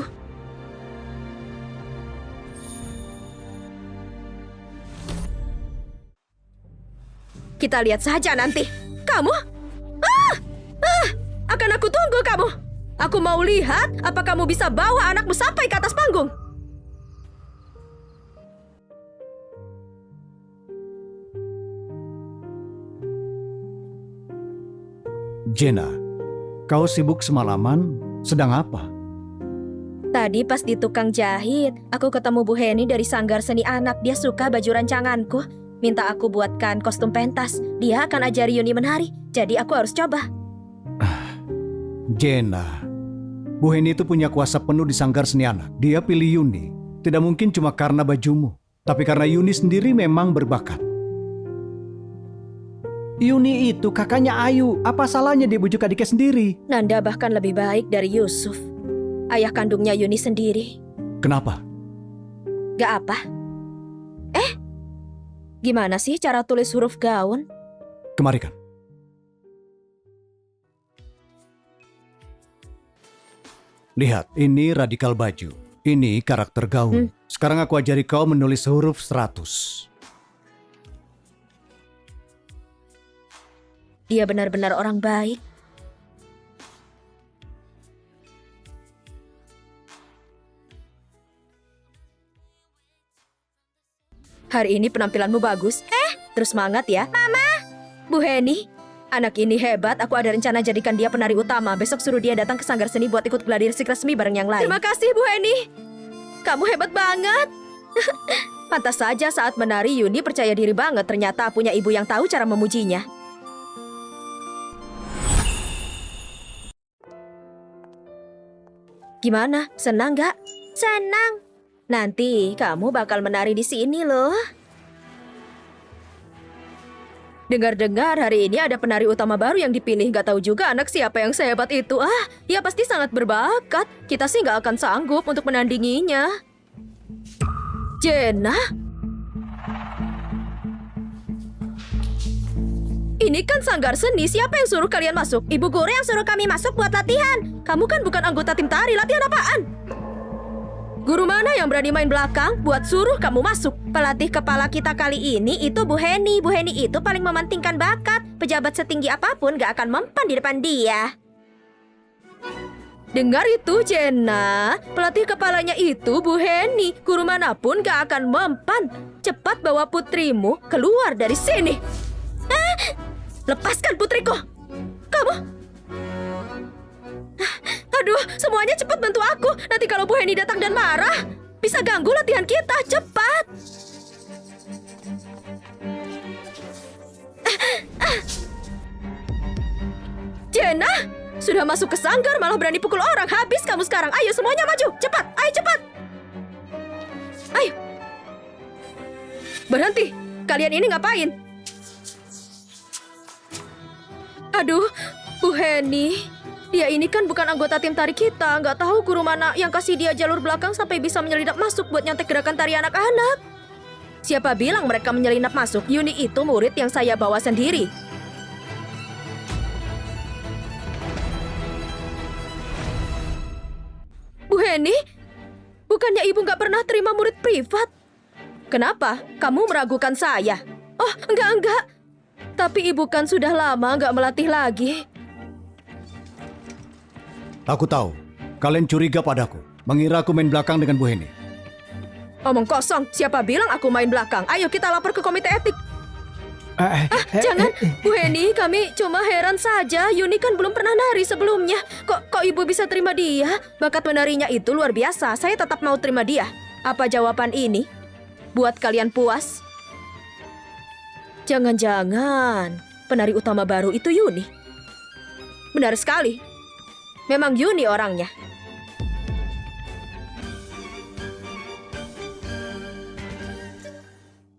Kita lihat saja nanti. Kamu? Akan aku tunggu kamu. Aku mau lihat apa kamu bisa bawa anakmu sampai ke atas panggung. Jenna, kau sibuk semalaman, sedang apa? Tadi pas di tukang jahit, aku ketemu Bu Heni dari sanggar seni anak. Dia suka baju rancanganku. Minta aku buatkan kostum pentas. Dia akan ajari Yuni menari. Jadi aku harus coba. Jenna, Bu Heni itu punya kuasa penuh di sanggar seni anak. Dia pilih Yuni. Tidak mungkin cuma karena bajumu. Tapi karena Yuni sendiri memang berbakat. Yuni itu kakaknya Ayu. Apa salahnya dia bujuk adiknya sendiri? Nanda bahkan lebih baik dari Yusuf. Ayah kandungnya Yuni sendiri. Kenapa? Gak apa. Gimana sih cara tulis huruf gaun? Kemarikan. Lihat, ini radikal baju. Ini karakter gaun. Sekarang aku ajari kau menulis huruf 100. Dia benar-benar orang baik. Hari ini penampilanmu bagus. Terus semangat ya. Mama! Bu Heni, anak ini hebat. Aku ada rencana jadikan dia penari utama. Besok suruh dia datang ke sanggar seni buat ikut gladiresik resmi bareng yang lain. Terima kasih Bu Heni. Kamu hebat banget. Pantas saja saat menari Yuni percaya diri banget. Ternyata punya ibu yang tahu cara memujinya. Gimana? Senang gak? Senang. Nanti kamu bakal menari di sini loh. Dengar-dengar hari ini ada penari utama baru yang dipilih. Gak tahu juga anak siapa yang sehebat itu. Dia pasti sangat berbakat. Kita sih gak akan sanggup untuk menandinginya. Jenna? Ini kan sanggar seni. Siapa yang suruh kalian masuk? Ibu guru yang suruh kami masuk buat latihan. Kamu kan bukan anggota tim tari. Latihan apaan? Guru mana yang berani main belakang buat suruh kamu masuk? Pelatih kepala kita kali ini itu Bu Heni. Bu Heni itu paling mementingkan bakat. Pejabat setinggi apapun gak akan mempan di depan dia. Dengar itu, Jenna. Pelatih kepalanya itu Bu Heni. Guru manapun gak akan mempan. Cepat bawa putrimu keluar dari sini. Lepaskan putriku. Kamu. Aduh, semuanya cepat bantu aku. Nanti kalau Bu Heni datang dan marah, bisa ganggu latihan kita. Cepat. Sudah masuk ke sanggar malah berani pukul orang. Habis kamu sekarang. Ayo semuanya maju. Cepat. Ayo cepat. Ayo. Berhenti. Kalian ini ngapain? Aduh, Bu Heni. Dia ini kan bukan anggota tim tari kita. Nggak tahu guru mana yang kasih dia jalur belakang sampai bisa menyelinap masuk buat nyontek gerakan tari anak-anak. Siapa bilang mereka menyelinap masuk? Yuni itu murid yang saya bawa sendiri. Bu Heni, bukannya ibu nggak pernah terima murid privat? Kenapa? Kamu meragukan saya? Oh, enggak. Tapi ibu kan sudah lama nggak melatih lagi. Aku tahu, kalian curiga padaku, mengira aku main belakang dengan Bu Heni. Omong kosong, siapa bilang aku main belakang? Ayo kita lapor ke komite etik. Jangan, Bu Heni, kami cuma heran saja. Yuni kan belum pernah nari sebelumnya. Kok ibu bisa terima dia? Bakat menarinya itu luar biasa. Saya tetap mau terima dia. Apa jawaban ini? Buat kalian puas? Jangan-jangan penari utama baru itu Yuni. Benar sekali. Memang Yuni orangnya.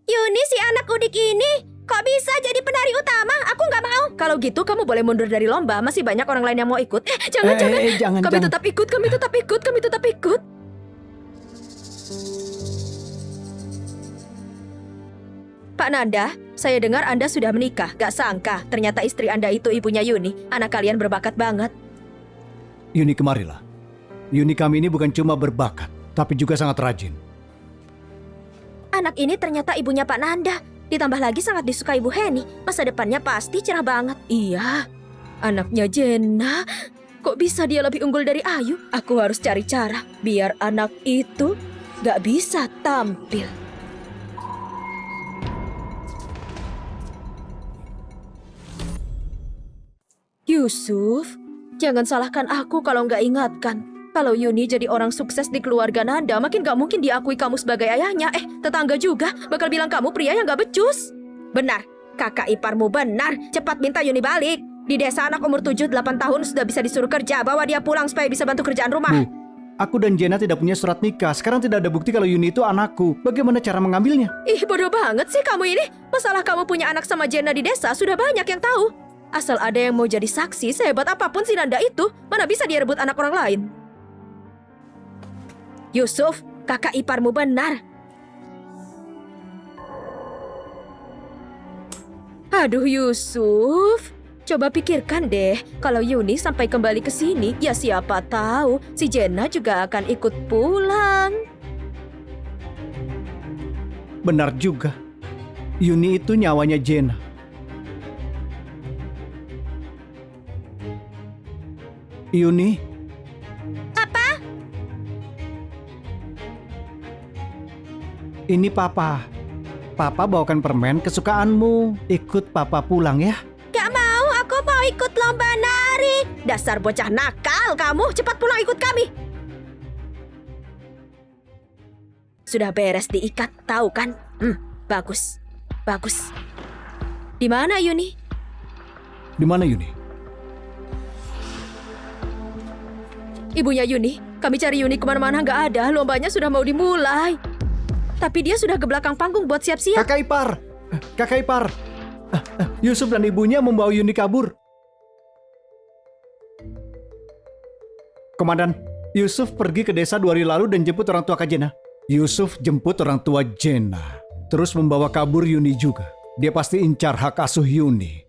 Yuni si anak udik ini, kok bisa jadi penari utama? Aku nggak mau. Kalau gitu kamu boleh mundur dari lomba. Masih banyak orang lain yang mau ikut. Jangan. Kami tetap ikut. Pak Nanda, saya dengar Anda sudah menikah. Gak sangka, ternyata istri Anda itu ibunya Yuni. Anak kalian berbakat banget. Yuni, kemarilah. Yuni kami ini bukan cuma berbakat, tapi juga sangat rajin. Anak ini ternyata ibunya Pak Nanda. Ditambah lagi sangat disukai Bu Heni. Masa depannya pasti cerah banget. Iya, anaknya Jenna. Kok bisa dia lebih unggul dari Ayu? Aku harus cari cara biar anak itu gak bisa tampil. Yusuf, jangan salahkan aku kalau nggak ingatkan. Kalau Yuni jadi orang sukses di keluarga Nanda, makin gak mungkin diakui kamu sebagai ayahnya. Tetangga juga bakal bilang kamu pria yang gak becus. Benar, kakak iparmu benar. Cepat minta Yuni balik. Di desa anak umur 7-8 tahun sudah bisa disuruh kerja. Bawa dia pulang supaya bisa bantu kerjaan rumah. Bu, aku dan Jenna tidak punya surat nikah. Sekarang tidak ada bukti kalau Yuni itu anakku. Bagaimana cara mengambilnya? Ih, bodoh banget sih kamu ini. Masalah kamu punya anak sama Jenna di desa sudah banyak yang tahu. Asal ada yang mau jadi saksi, sehebat apapun si Nanda itu, mana bisa dia rebut anak orang lain. Yusuf, kakak iparmu benar. Aduh Yusuf, coba pikirkan deh, kalau Yuni sampai kembali ke sini, ya siapa tahu si Jenna juga akan ikut pulang. Benar juga. Yuni itu nyawanya Jenna. Yuni. Apa? Ini Papa. Papa bawakan permen kesukaanmu. Ikut Papa pulang ya. Gak mau, aku mau ikut lomba nari. Dasar bocah nakal kamu, cepat pulang ikut kami. Sudah beres diikat, tahu kan? Bagus. Di mana Yuni? Di mana Yuni? Ibunya Yuni, kami cari Yuni kemana-mana nggak ada. Lombanya sudah mau dimulai. Tapi dia sudah ke belakang panggung buat siap-siap. Kakak ipar. Yusuf dan ibunya membawa Yuni kabur. Komandan, Yusuf pergi ke desa 2 hari lalu dan jemput orang tua Kak Jenna. Yusuf jemput orang tua Jenna, terus membawa kabur Yuni juga. Dia pasti incar hak asuh Yuni.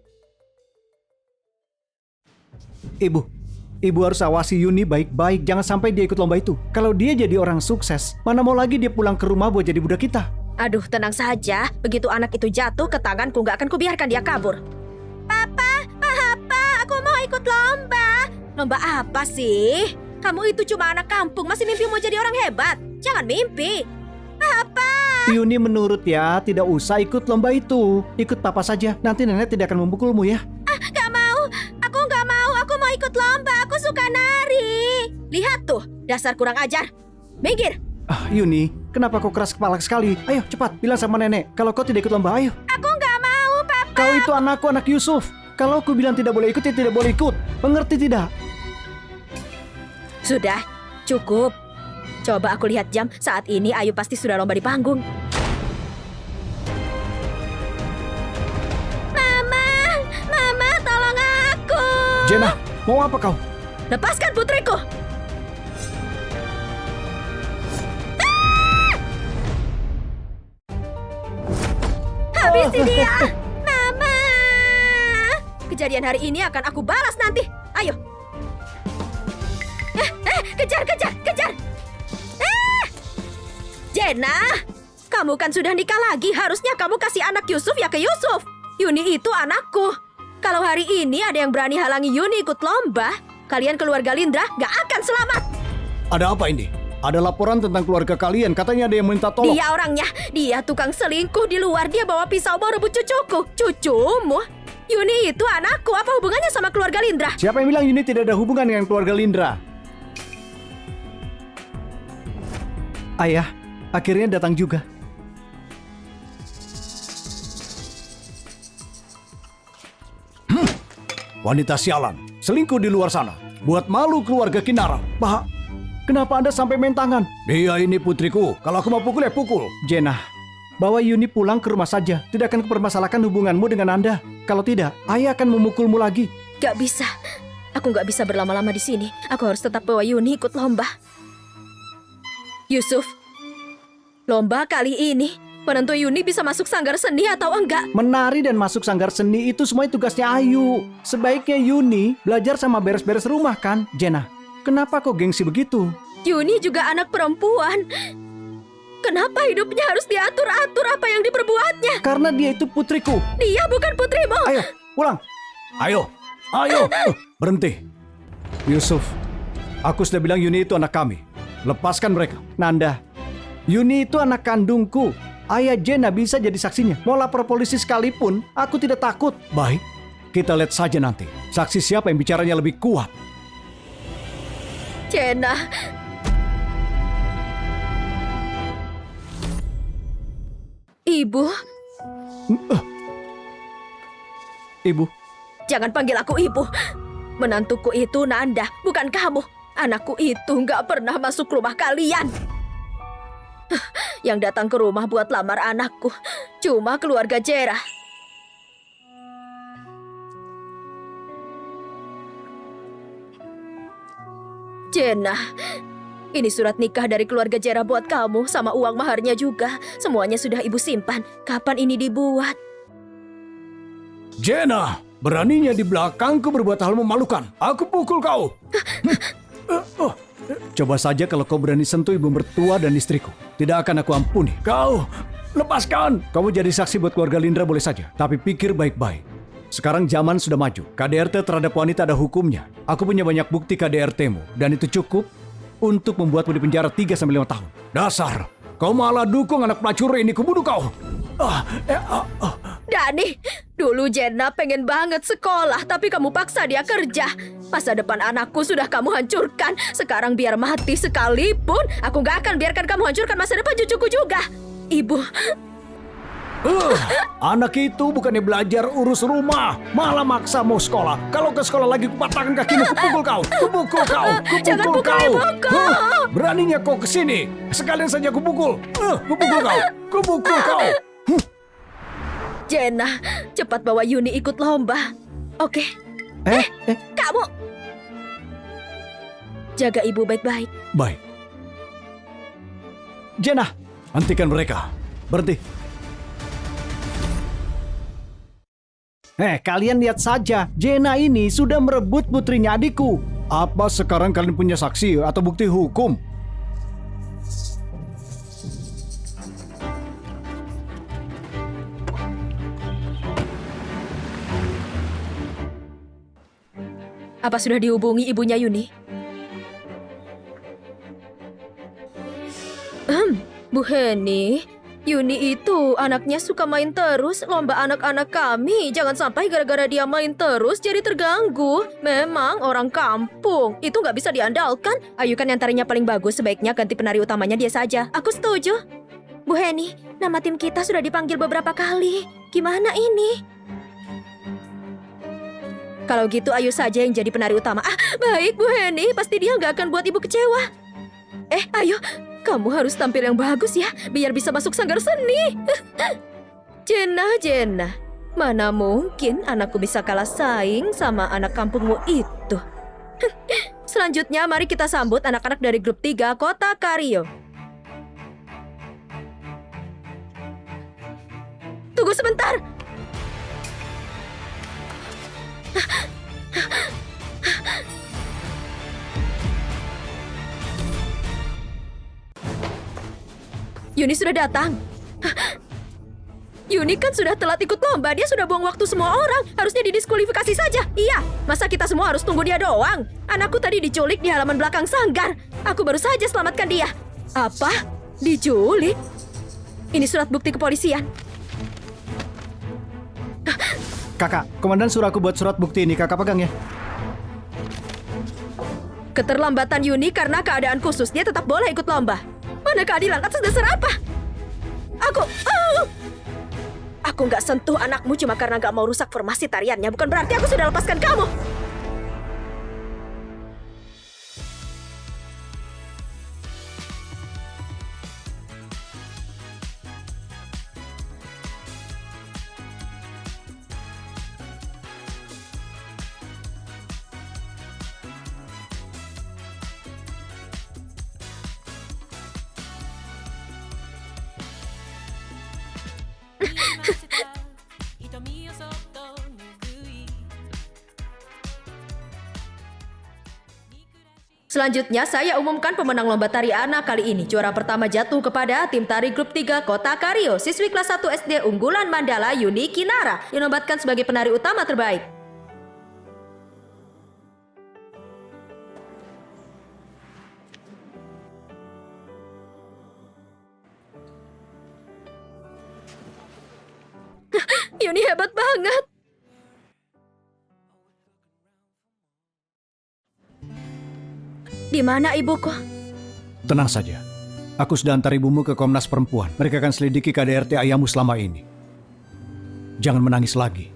Ibu harus awasi Yuni baik-baik, jangan sampai dia ikut lomba itu. Kalau dia jadi orang sukses, mana mau lagi dia pulang ke rumah buat jadi budak kita. Aduh, tenang saja. Begitu anak itu jatuh ke tanganku, gak akan kubiarkan dia kabur. Papa, aku mau ikut lomba. Lomba apa sih? Kamu itu cuma anak kampung, masih mimpi mau jadi orang hebat. Jangan mimpi. Papa. Yuni menurut ya, tidak usah ikut lomba itu. Ikut Papa saja, nanti nenek tidak akan memukulmu ya. Gak mau. Aku gak mau. Aku mau ikut lomba. Aku suka nari. Lihat tuh, dasar kurang ajar. Minggir. Yuni, kenapa kau keras kepala sekali? Ayo cepat, bilang sama nenek kalau kau tidak ikut lomba, ayo. Aku gak mau, Papa. Kau itu anakku, anak Yusuf. Kalau aku bilang tidak boleh ikut, ya tidak boleh ikut. Mengerti tidak? Sudah, cukup. Coba aku lihat jam, saat ini Ayu pasti sudah lomba di panggung. Mama, tolong aku. Jenna, mau apa kau? Lepaskan putriku. Habisi dia. Mama. Kejadian hari ini akan aku balas nanti. Ayo. Kejar. Jenna, kamu kan sudah nikah lagi. Harusnya kamu kasih anak Yusuf ya ke Yusuf. Yuni itu anakku. Kalau hari ini ada yang berani halangi Yuni ikut lomba, kalian keluarga Lindra gak akan selamat. Ada apa ini? Ada laporan tentang keluarga kalian. Katanya ada yang minta tolong. Dia orangnya. Dia tukang selingkuh di luar. Dia bawa pisau mau rebut cucuku. Cucumu? Yuni itu anakku. Apa hubungannya sama keluarga Lindra? Siapa yang bilang Yuni tidak ada hubungan dengan keluarga Lindra? Ayah, akhirnya datang juga. Wanita sialan, selingkuh di luar sana. Buat malu keluarga Kinara. Pak, kenapa Anda sampai main tangan? Dia ini putriku. Kalau aku mau pukul ya pukul. Jenna, bawa Yuni pulang ke rumah saja. Tidak akan mempermasalahkan hubunganmu dengan Anda. Kalau tidak, ayah akan memukulmu lagi. Gak bisa. Aku gak bisa berlama-lama di sini. Aku harus tetap bawa Yuni ikut lomba. Yusuf, lomba kali ini penentu Yuni bisa masuk sanggar seni atau enggak. Menari dan masuk sanggar seni itu semuanya tugasnya Ayu. Sebaiknya Yuni belajar sama beres-beres rumah kan, Jenna? Kenapa kok gengsi begitu? Yuni juga anak perempuan. Kenapa hidupnya harus diatur-atur apa yang diperbuatnya? Karena dia itu putriku. Dia bukan putrimu. Ayo, pulang. Ayo. Berhenti. Yusuf, aku sudah bilang Yuni itu anak kami. Lepaskan mereka. Nanda, Yuni itu anak kandungku. Ayah Jenna bisa jadi saksinya. Mau lapor polisi sekalipun, aku tidak takut. Baik, kita lihat saja nanti. Saksi siapa yang bicaranya lebih kuat. Jenna. Ibu. Ibu. Jangan panggil aku ibu. Menantuku itu Nanda, bukan kamu. Anakku itu nggak pernah masuk rumah kalian. Yang datang ke rumah buat lamar anakku cuma keluarga Jera. Jenna, ini surat nikah dari keluarga Jera buat kamu sama uang maharnya juga. Semuanya sudah ibu simpan. Kapan ini dibuat? Jenna, beraninya di belakangku berbuat hal memalukan. Aku pukul kau. Coba saja kalau kau berani sentuh ibu mertua dan istriku. Tidak akan aku ampuni. Kau, lepaskan. Kamu jadi saksi buat keluarga Lindra boleh saja. Tapi pikir baik-baik. Sekarang zaman sudah maju. KDRT terhadap wanita ada hukumnya. Aku punya banyak bukti KDRT-mu. Dan itu cukup untuk membuatmu dipenjara 3-5 tahun. Dasar, kau malah dukung anak pelacur ini. Kubunuh kau. Dani, dulu Jenna pengen banget sekolah, tapi kamu paksa dia kerja. Masa depan anakku sudah kamu hancurkan. Sekarang biar mati sekalipun, aku gak akan biarkan kamu hancurkan masa depan cucuku juga. Ibu. Anak itu bukannya belajar urus rumah, malah maksa mau sekolah. Kalau ke sekolah lagi kupatahkan kakimu, kupukul kau. Jangan pukul ibuku. Beraninya kau kesini. Sekalian saja kupukul. Kupukul kau. Jenna, cepat bawa Yuni ikut lomba. Oke. Kamu jaga ibu baik-baik. Baik. Jenna, hentikan mereka. Berhenti. Kalian lihat saja. Jenna ini sudah merebut putrinya adikku. Apa sekarang kalian punya saksi atau bukti hukum? Apa sudah dihubungi ibunya Yuni? Bu Heni, Yuni itu anaknya suka main terus lomba anak-anak kami. Jangan sampai gara-gara dia main terus jadi terganggu. Memang orang kampung, itu nggak bisa diandalkan. Ayu kan yang tarinya paling bagus, sebaiknya ganti penari utamanya dia saja. Aku setuju. Bu Heni, nama tim kita sudah dipanggil beberapa kali. Gimana ini? Kalau gitu ayo saja yang jadi penari utama. Baik Bu Heni, pasti dia nggak akan buat ibu kecewa. Ayo, kamu harus tampil yang bagus ya, biar bisa masuk sanggar seni. Jena, mana mungkin anakku bisa kalah saing sama anak kampungmu itu. Selanjutnya mari kita sambut anak-anak dari grup 3 Kota Kario. Tunggu sebentar. Yuni sudah datang. Yuni kan sudah telat ikut lomba. Dia sudah buang waktu semua orang. Harusnya didiskualifikasi saja. Iya, masa kita semua harus tunggu dia doang? Anakku tadi diculik di halaman belakang sanggar. Aku baru saja selamatkan dia. Apa? Diculik? Ini surat bukti kepolisian. Kakak, komandan suruh aku buat surat bukti ini. Kakak pegang ya. Keterlambatan Yuni karena keadaan khusus. Dia tetap boleh ikut lomba. Mana keadilan atas dasar apa? Aku nggak sentuh anakmu cuma karena nggak mau rusak formasi tariannya. Bukan berarti aku sudah lepaskan kamu. Selanjutnya saya umumkan pemenang lomba tari anak kali ini. Juara pertama jatuh kepada tim tari grup 3 Kota Kario. Siswi kelas 1 SD unggulan Mandala Yuni Kinara dinobatkan sebagai penari utama terbaik. Yuni hebat banget. Di mana ibuku? Tenang saja. Aku sudah antar ibumu ke Komnas Perempuan. Mereka akan selidiki KDRT ayahmu selama ini. Jangan menangis lagi.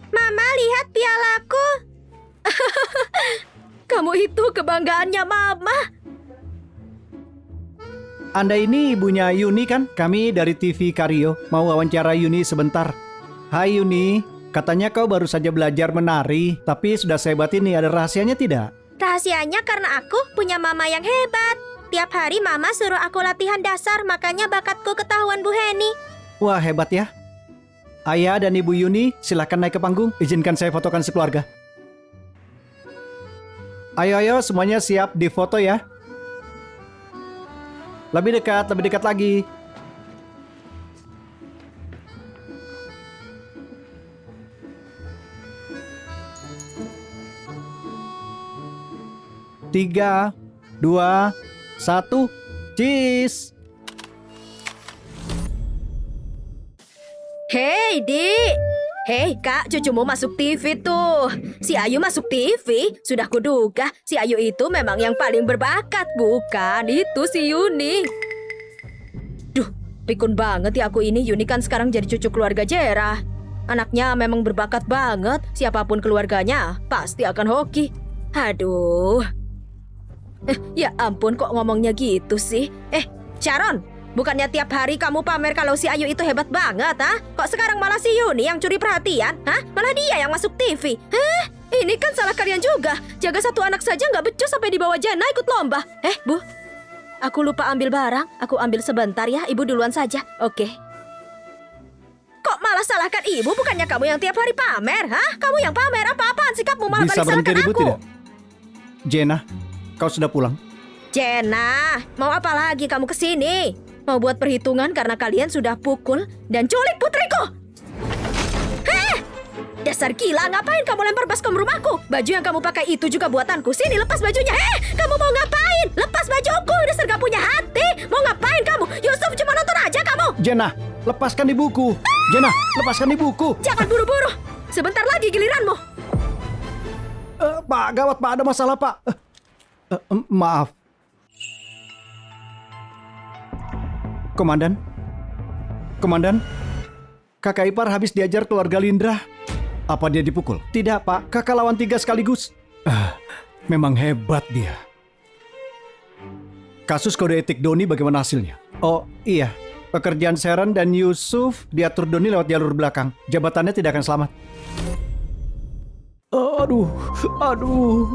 Mama, lihat pialaku. Kamu itu kebanggaannya Mama. Anda ini ibunya Yuni kan? Kami dari TV Kario. Mau wawancara Yuni sebentar. Hai Yuni, katanya kau baru saja belajar menari. Tapi sudah sehebat ini, ada rahasianya tidak? Rahasianya karena aku punya mama yang hebat. Tiap hari Mama suruh aku latihan dasar, makanya bakatku ketahuan Bu Heni. Wah, hebat ya. Ayah dan Ibu Yuni, silakan naik ke panggung. Izinkan saya fotokan sekeluarga. Ayo, semuanya siap difoto ya. Lebih dekat lagi. Tiga, 2, 1, cheese. Hei, Dik. Hei, Kak, cucumu masuk TV tuh. Si Ayu masuk TV. Sudah kuduga, si Ayu itu memang yang paling berbakat, bukan? Itu si Yuni. Duh, pikun banget ya aku ini. Yuni kan sekarang jadi cucu keluarga Jera. Anaknya memang berbakat banget. Siapapun keluarganya, pasti akan hoki. Aduh. Ya ampun, kok ngomongnya gitu sih? Sharon, bukannya tiap hari kamu pamer kalau si Ayu itu hebat banget, ha? Kok sekarang malah si Yuni yang curi perhatian, ha? Malah dia yang masuk TV. Ini kan salah kalian juga. Jaga satu anak saja nggak becus sampai dibawa Jana ikut lomba. Bu, aku lupa ambil barang. Aku ambil sebentar ya, Ibu duluan saja. Oke. Kok malah salahkan Ibu? Bukannya kamu yang tiap hari pamer, ha? Kamu yang pamer, apa-apaan sikapmu malah Bisa balik berhenti salahkan ribut aku. tidak? Jena, kau sudah pulang? Jena, mau apa lagi kamu kesini? Mau buat perhitungan karena kalian sudah pukul dan culik putriku? Dasar gila, ngapain kamu lempar baskom rumahku? Baju yang kamu pakai itu juga buatanku. Sini, lepas bajunya. Kamu mau ngapain? Lepas bajuku, dasar gak punya hati. Mau ngapain kamu? Yusuf cuma nonton aja kamu. Jena, lepaskan ibuku. Jenna, lepaskan ibuku. Jangan buru-buru. Sebentar lagi giliranmu. Pak, gawat Pak, ada masalah Pak. Maaf. Komandan? Komandan? Kakak ipar habis diajar keluarga Lindra. Apa dia dipukul? Tidak Pak, kakak lawan 3 sekaligus. Memang hebat dia. Kasus kode etik Doni bagaimana hasilnya? Oh iya, pekerjaan Sharon dan Yusuf diatur Doni lewat jalur belakang. Jabatannya tidak akan selamat. Aduh. Aduh,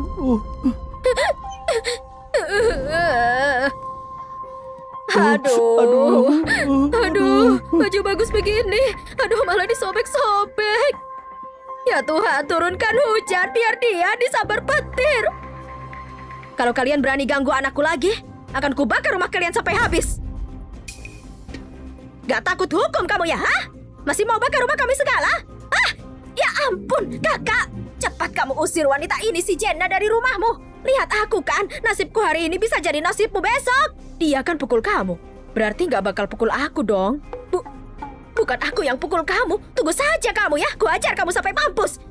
baju bagus begini. Aduh, malah disobek-sobek. Ya Tuhan, turunkan hujan biar dia disambar petir. Kalau kalian berani ganggu anakku lagi, akan kubakar rumah kalian sampai habis. Gak takut hukum kamu ya, hah? Masih mau bakar rumah kami segala? Ya ampun, kakak. Cepat kamu usir wanita ini si Jenna dari rumahmu. Lihat aku kan, nasibku hari ini bisa jadi nasibmu besok. Dia kan pukul kamu. Berarti gak bakal pukul aku dong. Bukan aku yang pukul kamu. Tunggu saja kamu ya, ku ajar kamu sampai mampus.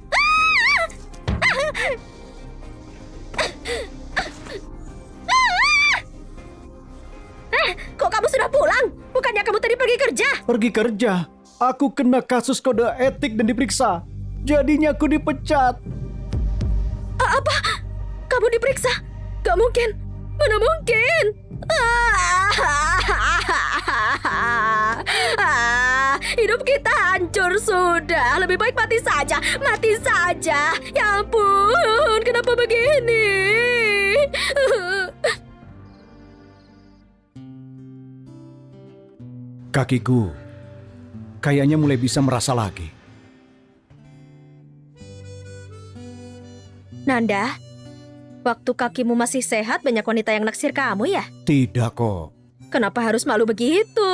Kok kamu sudah pulang? Bukannya kamu tadi pergi kerja? Pergi kerja. Aku kena kasus kode etik dan diperiksa. Jadinya aku dipecat. Apa? Kamu diperiksa? Gak mungkin. Mana mungkin? Hidup kita hancur sudah. Lebih baik mati saja. Mati saja. Ya ampun, kenapa begini? Kakiku kayaknya mulai bisa merasa lagi. Nanda, waktu kakimu masih sehat banyak wanita yang naksir kamu ya? Tidak kok. Kenapa harus malu begitu?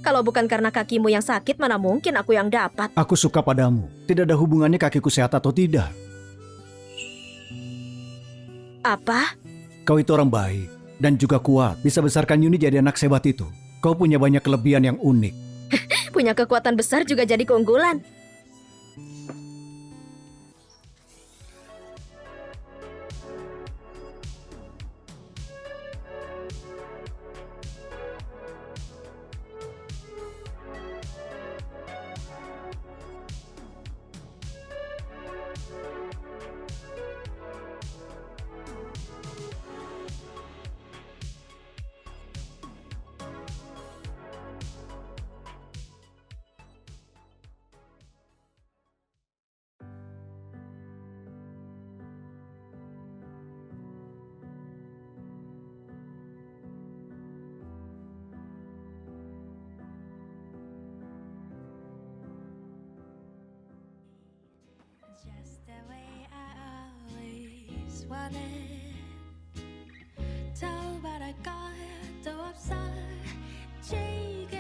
Kalau bukan karena kakimu yang sakit, mana mungkin aku yang dapat? Aku suka padamu. Tidak ada hubungannya kakiku sehat atau tidak. Apa? Kau itu orang baik dan juga kuat. Bisa besarkan Yuni jadi anak sehebat itu. Kau punya banyak kelebihan yang unik. Punya kekuatan besar juga jadi keunggulan. Just the way I always wanted. 저바랄까도 없어. 지금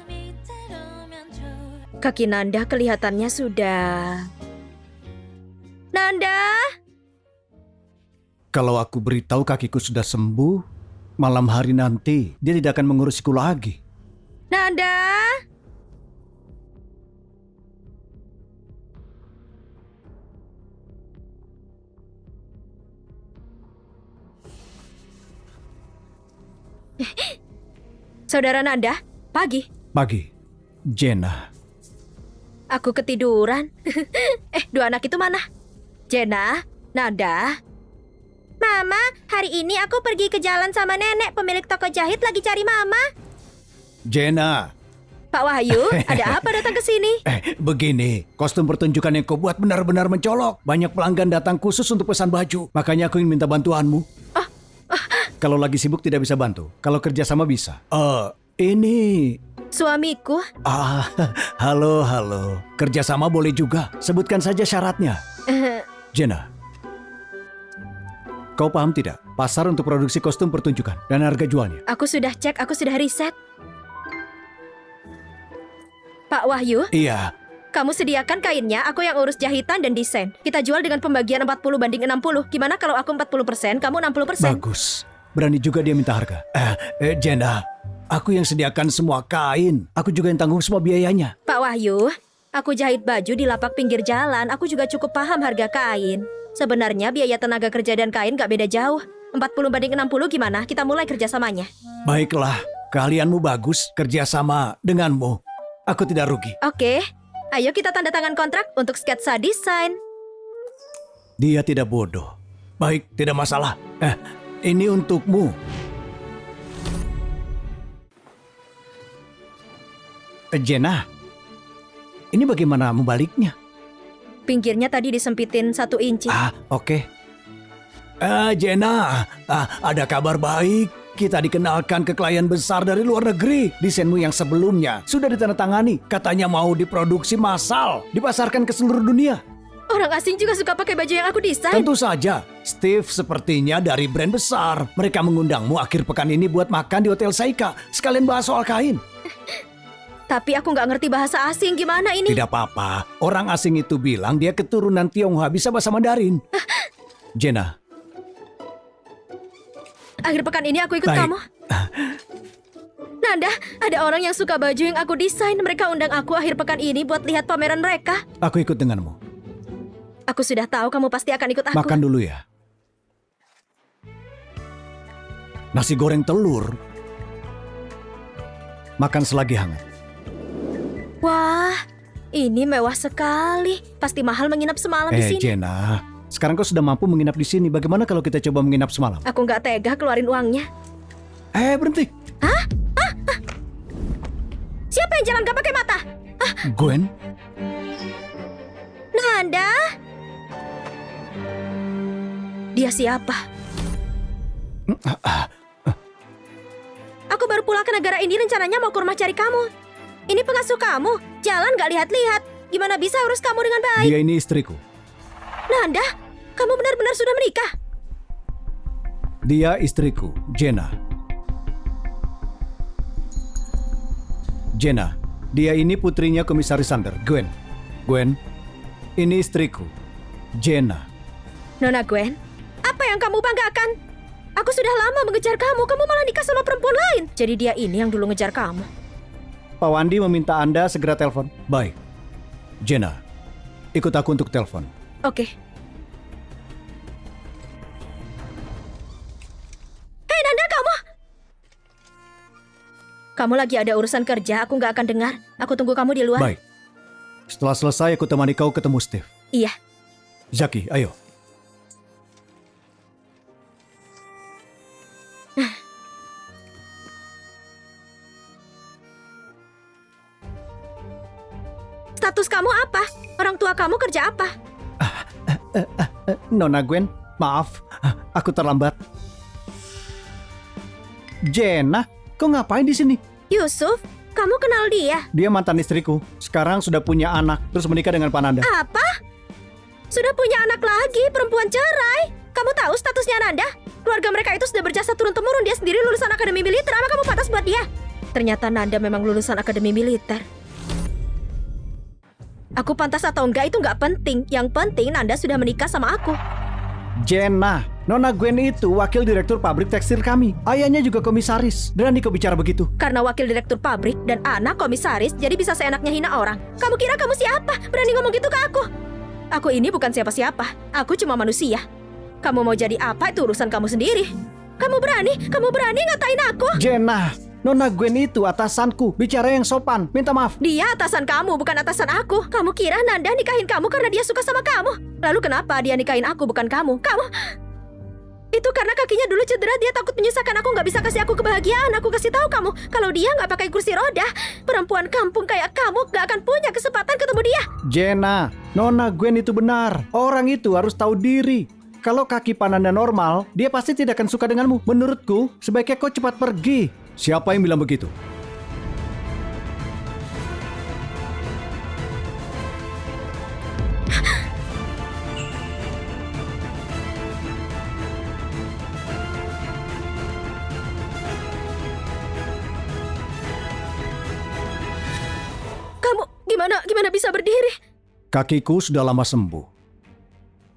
이대로면 좋을. Kaki Nanda kelihatannya sudah... Nanda! Kalau aku beritahu kakiku sudah sembuh, malam hari nanti dia tidak akan mengurusiku lagi. Nanda! Saudara Nanda, pagi. Pagi, Jenna. Aku ketiduran. Dua anak itu mana? Jenna, Nanda. Mama, hari ini aku pergi ke jalan sama nenek. Pemilik toko jahit lagi cari mama. Jenna. Pak Wahyu, ada apa datang ke sini? Begini, kostum pertunjukan yang kau buat benar-benar mencolok. Banyak pelanggan datang khusus untuk pesan baju. Makanya aku ingin minta bantuanmu. Kalau lagi sibuk tidak bisa bantu. Kalau kerja sama bisa. Ini... Suamiku. Halo. Kerja sama boleh juga. Sebutkan saja syaratnya. Jenna, kau paham tidak? Pasar untuk produksi kostum pertunjukan dan harga jualnya. Aku sudah cek, aku sudah riset. Pak Wahyu, Iya, kamu sediakan kainnya, aku yang urus jahitan dan desain. Kita jual dengan pembagian 40/60. Gimana kalau aku 40%, kamu 60%? bagus. Berani juga dia minta harga. Jenna, Aku yang sediakan semua kain. Aku juga yang tanggung semua biayanya. Pak Wahyu, aku jahit baju di lapak pinggir jalan. Aku juga cukup paham harga kain. Sebenarnya biaya tenaga kerja dan kain gak beda jauh. 40/60 gimana? Kita mulai kerjasamanya. Baiklah, keahlianmu bagus, kerjasama denganmu. Aku tidak rugi. Oke, ayo kita tanda tangan kontrak untuk sketsa desain. Dia tidak bodoh. Baik, tidak masalah. Ini untukmu. Jenna, ini bagaimana membaliknya? Pinggirnya tadi disempitin 1 inci. Oke. Jenna, ada kabar baik. Kita dikenalkan ke klien besar dari luar negeri. Desainmu yang sebelumnya sudah ditandatangani. Katanya mau diproduksi massal, dipasarkan ke seluruh dunia. Orang asing juga suka pakai baju yang aku desain. Tentu saja, Steve sepertinya dari brand besar. Mereka mengundangmu akhir pekan ini buat makan di Hotel Saika. Sekalian bahas soal kain. Tapi aku nggak ngerti bahasa asing, gimana ini? Tidak apa-apa, orang asing itu bilang dia keturunan Tionghoa, bisa bahasa Mandarin. Jenna. Akhir pekan ini aku ikut Baik. kamu. Nanda, ada orang yang suka baju yang aku desain. Mereka undang aku akhir pekan ini buat lihat pameran mereka. Aku ikut denganmu. Aku sudah tahu kamu pasti akan ikut aku. Makan dulu ya. Nasi goreng telur. Makan selagi hangat. Wah, ini mewah sekali. Pasti mahal menginap semalam di sini. Jenna, sekarang kau sudah mampu menginap di sini. Bagaimana kalau kita coba menginap semalam? Aku nggak tega keluarin uangnya. Berhenti. Siapa yang jalan gak pakai mata? Gwen, Nanda? Dia siapa? Aku baru pulang ke negara ini, rencananya mau ke rumah cari kamu. Ini pengasuh kamu, jalan gak lihat-lihat. Gimana bisa urus kamu dengan baik? dia ini istriku. Nanda, kamu benar-benar sudah menikah? Dia istriku, Jenna. Jenna, dia ini putrinya Komisaris Sander, Gwen. Gwen, ini istriku, Jenna. Nona Gwen, apa yang kamu banggakan? Aku sudah lama mengejar kamu malah nikah sama perempuan lain. Jadi dia ini yang dulu ngejar kamu. Pak Wandi meminta Anda segera telepon. Baik. Jenna, ikut aku untuk telepon. Oke. Hei Nanda, kamu! Kamu lagi ada urusan kerja, aku nggak akan dengar. Aku tunggu kamu di luar. Baik. Setelah selesai, aku temani kau ketemu Steve. Iya. Zaki, ayo. Status kamu apa? Orang tua kamu kerja apa? Nona Gwen, maaf, aku terlambat. Jenna, kau ngapain di sini? Yusuf, kamu kenal dia? Dia mantan istriku. Sekarang sudah punya anak, terus menikah dengan Pak Nanda. Apa? Sudah punya anak lagi, perempuan cerai. Kamu tahu statusnya Nanda? Keluarga mereka itu sudah berjasa turun-temurun. Dia sendiri lulusan akademi militer. Apa kamu pantas buat dia? Ternyata Nanda memang lulusan akademi militer. Aku pantas atau enggak itu enggak penting. Yang penting Nanda sudah menikah sama aku. Jenna, Nona Gwen itu wakil direktur pabrik tekstil kami. Ayahnya juga komisaris. Berani kau bicara begitu? Karena wakil direktur pabrik dan anak komisaris, jadi bisa seenaknya hina orang. Kamu kira kamu siapa? Berani ngomong gitu ke aku? Aku ini bukan siapa-siapa. Aku cuma manusia. Kamu mau jadi apa itu urusan kamu sendiri. Kamu berani ngatain aku? Jenna, Nona Gwen itu atasanku. Bicara yang sopan, minta maaf. Dia atasan kamu, bukan atasan aku. Kamu kira Nanda nikahin kamu karena dia suka sama kamu? Lalu kenapa dia nikahin aku, bukan kamu? Itu karena kakinya dulu cedera, dia takut menyusahkan aku, nggak bisa kasih aku kebahagiaan. Aku kasih tahu kamu, kalau dia nggak pakai kursi roda, perempuan kampung kayak kamu nggak akan punya kesempatan ketemu dia. Jenna, Nona Gwen itu benar. Orang itu harus tahu diri. Kalau kaki Pananda normal, dia pasti tidak akan suka denganmu. Menurutku, sebaiknya kau cepat pergi. Siapa yang bilang begitu? Kamu gimana bisa berdiri? Kakiku sudah lama sembuh.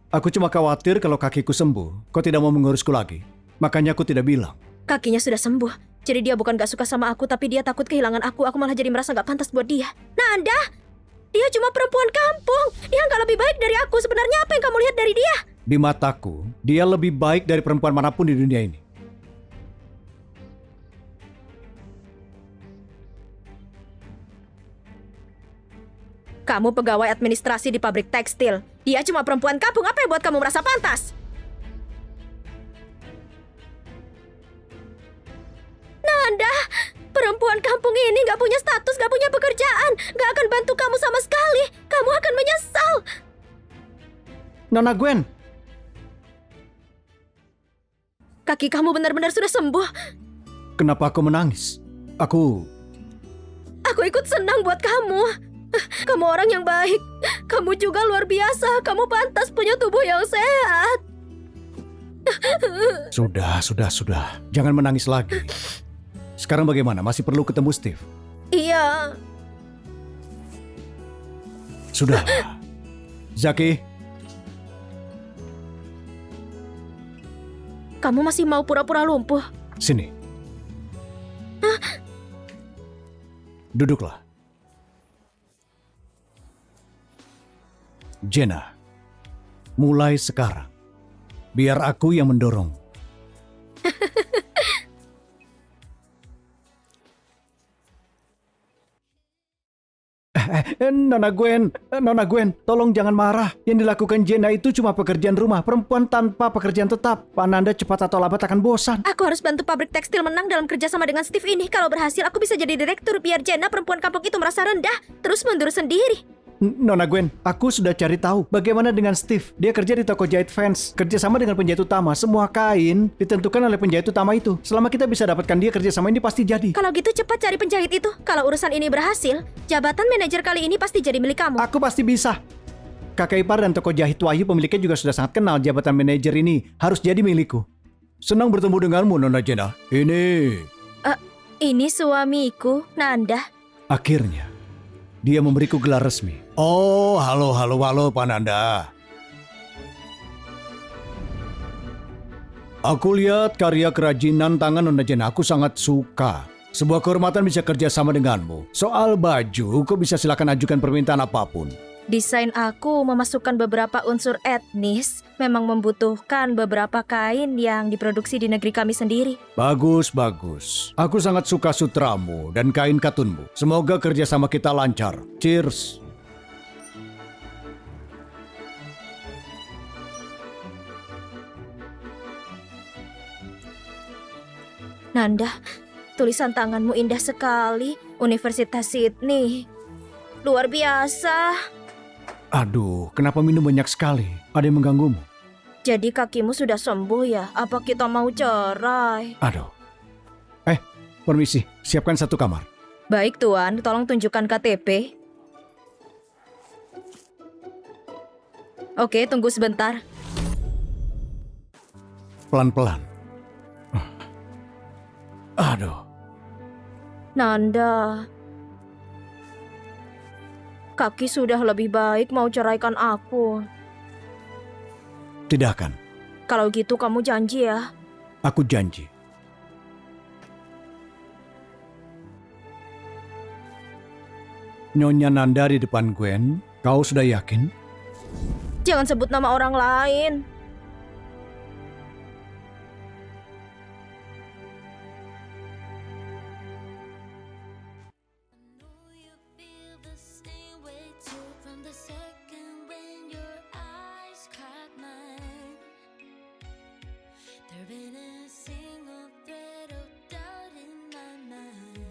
Aku cuma khawatir kalau kakiku sembuh, kau tidak mau mengurusku lagi. Makanya aku tidak bilang. Kakinya sudah sembuh. Jadi dia bukan gak suka sama aku, tapi dia takut kehilangan aku. Aku malah jadi merasa gak pantas buat dia. Nanda, dia cuma perempuan kampung. Dia gak lebih baik dari aku. Sebenarnya apa yang kamu lihat dari dia? Di mataku, dia lebih baik dari perempuan manapun di dunia ini. Kamu pegawai administrasi di pabrik tekstil. Dia cuma perempuan kampung. Apa yang buat kamu merasa pantas? Nanda, perempuan kampung ini gak punya status, gak punya pekerjaan, gak akan bantu kamu sama sekali. Kamu akan menyesal. Nona Gwen, Kaki kamu benar-benar sudah sembuh. kenapa aku menangis? Aku Aku ikut senang buat kamu. Kamu orang yang baik. Kamu juga luar biasa. Kamu pantas punya tubuh yang sehat. Sudah. Jangan menangis lagi. Sekarang bagaimana? Masih perlu ketemu Steve? Iya. Sudah. Zaki, Kamu masih mau pura-pura lumpuh? sini. Duduklah. Jenna, mulai sekarang, biar aku yang mendorong. Nona Gwen, tolong jangan marah. Yang dilakukan Jenna itu cuma pekerjaan rumah. Perempuan tanpa pekerjaan tetap. Pak Nanda cepat atau lambat akan bosan. Aku harus bantu pabrik tekstil menang dalam kerjasama dengan Steve ini. Kalau berhasil, aku bisa jadi direktur biar Jenna perempuan kampung itu merasa rendah, terus mundur sendiri. Nona Gwen, aku sudah cari tahu bagaimana dengan Steve. Dia kerja di toko jahit fans, kerjasama dengan penjahit utama. Semua kain ditentukan oleh penjahit utama itu. Selama kita bisa dapatkan dia kerjasama ini pasti jadi. Kalau gitu cepat cari penjahit itu. Kalau urusan ini berhasil, jabatan manajer kali ini pasti jadi milik kamu. Aku pasti bisa. Kakak ipar dan toko jahit Wahyu pemiliknya juga sudah sangat kenal. Jabatan manajer ini harus jadi milikku. Senang bertemu denganmu, Nona Jenna. Ini suamiku, Nanda. Akhirnya, dia memberiku gelar resmi. Oh, halo Pak Nanda. Aku lihat karya kerajinan tangan Nona Jenna. Aku sangat suka. Sebuah kehormatan bisa kerjasama denganmu. Soal baju, kau bisa silakan ajukan permintaan apapun. Desain aku memasukkan beberapa unsur etnis, memang membutuhkan beberapa kain yang diproduksi di negeri kami sendiri. Bagus. Aku sangat suka sutramu dan kain katunmu. Semoga kerjasama kita lancar. Cheers. Nanda, tulisan tanganmu indah sekali. Universitas Sydney. Luar biasa. Aduh, kenapa minum banyak sekali? Ada yang mengganggumu? Jadi kakimu sudah sembuh ya? Apa kita mau cerai? Aduh. Permisi, siapkan satu kamar. Baik Tuan, tolong tunjukkan KTP. Oke, tunggu sebentar. Pelan-pelan. Aduh. Nanda, kaki sudah lebih baik, mau ceraikan aku. Tidak akan. Kalau gitu kamu janji ya? Aku janji. Nyonya Nanda di depan Gwen, kau sudah yakin? Jangan sebut nama orang lain. know you feel the same way too from the second when your eyes caught mine. There been a single thread of doubt in my mind,